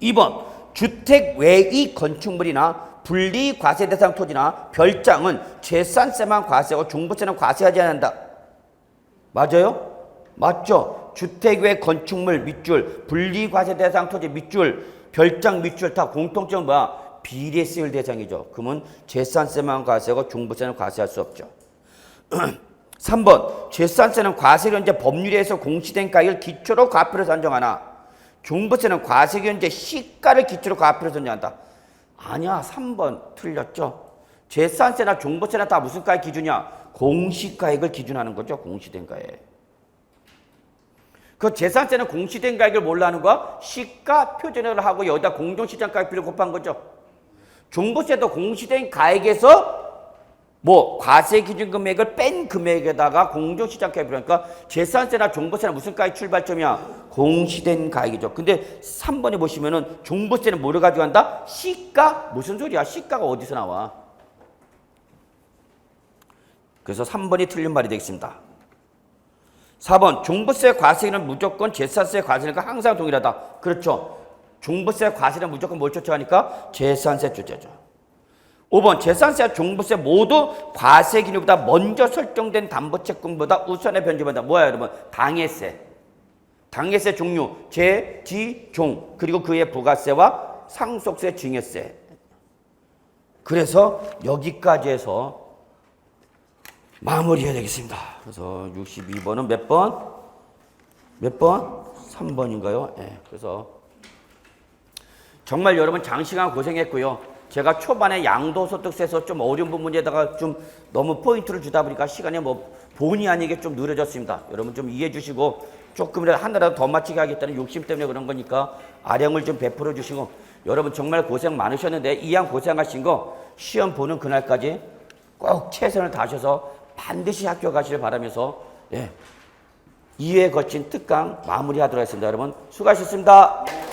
Speaker 1: 2번 주택 외의 건축물이나 분리과세 대상 토지나 별장은 재산세만 과세하고 종부세는 과세하지 않는다. 맞아요? 맞죠? 주택 외 건축물 밑줄, 분리과세 대상 토지 밑줄, 별장 밑줄 다 공통점은 뭐야? 비례세율 대상이죠. 그러면 재산세만 과세하고 종부세는 과세할 수 없죠. 3번 재산세는 과세견제 법률에서 공시된 가액을 기초로 과표를 산정하나 종부세는 과세견제 시가를 기초로 과표를 산정한다. 아니야. 3번 틀렸죠. 재산세나 종부세나 다 무슨 가액 기준이야? 공시가액을 기준하는 거죠. 공시된 가액. 그 재산세는 공시된 가액을 뭘로 하는 거야? 시가 표준을 하고 여기다 공정시장가액비를 곱한 거죠. 종부세도 공시된 가액에서 뭐 과세 기준 금액을 뺀 금액에다가 공정시장가액비를 하니까 재산세나 종부세는 무슨 가액 출발점이야? 공시된 가액이죠. 근데 3번에 보시면은 종부세는 뭐를 가져간다? 시가? 무슨 소리야? 시가가 어디서 나와? 그래서 3번이 틀린 말이 되겠습니다. 4번 종부세 과세는 무조건 재산세 과세니까 항상 동일하다. 그렇죠. 종부세 과세는 무조건 뭘 쫓아가니까 재산세 쫓아죠. 5번 재산세와 종부세 모두 과세 기준보다 먼저 설정된 담보채권보다 우선에 변제받는다. 뭐야 여러분? 당해세. 당해세 종류 재, 지, 종 그리고 그의 부가세와 상속세, 증여세. 그래서 여기까지 해서 마무리해야 되겠습니다. 그래서 62번은 몇 번? 몇 번? 3번인가요? 네, 그래서 정말 여러분 장시간 고생했고요. 제가 초반에 양도소득세에서 좀 어려운 부분에다가 좀 너무 포인트를 주다 보니까 시간이 뭐 본의 아니게 좀 느려졌습니다. 여러분 좀 이해해 주시고 조금이라도 하나라도 더 맞추게 하겠다는 욕심 때문에 그런 거니까 아량을 좀 베풀어 주시고 여러분 정말 고생 많으셨는데 이왕 고생하신 거 시험 보는 그날까지 꼭 최선을 다하셔서 반드시 학교 가시길 바라면서 2회 거친 특강 마무리하도록 하겠습니다. 여러분 수고하셨습니다.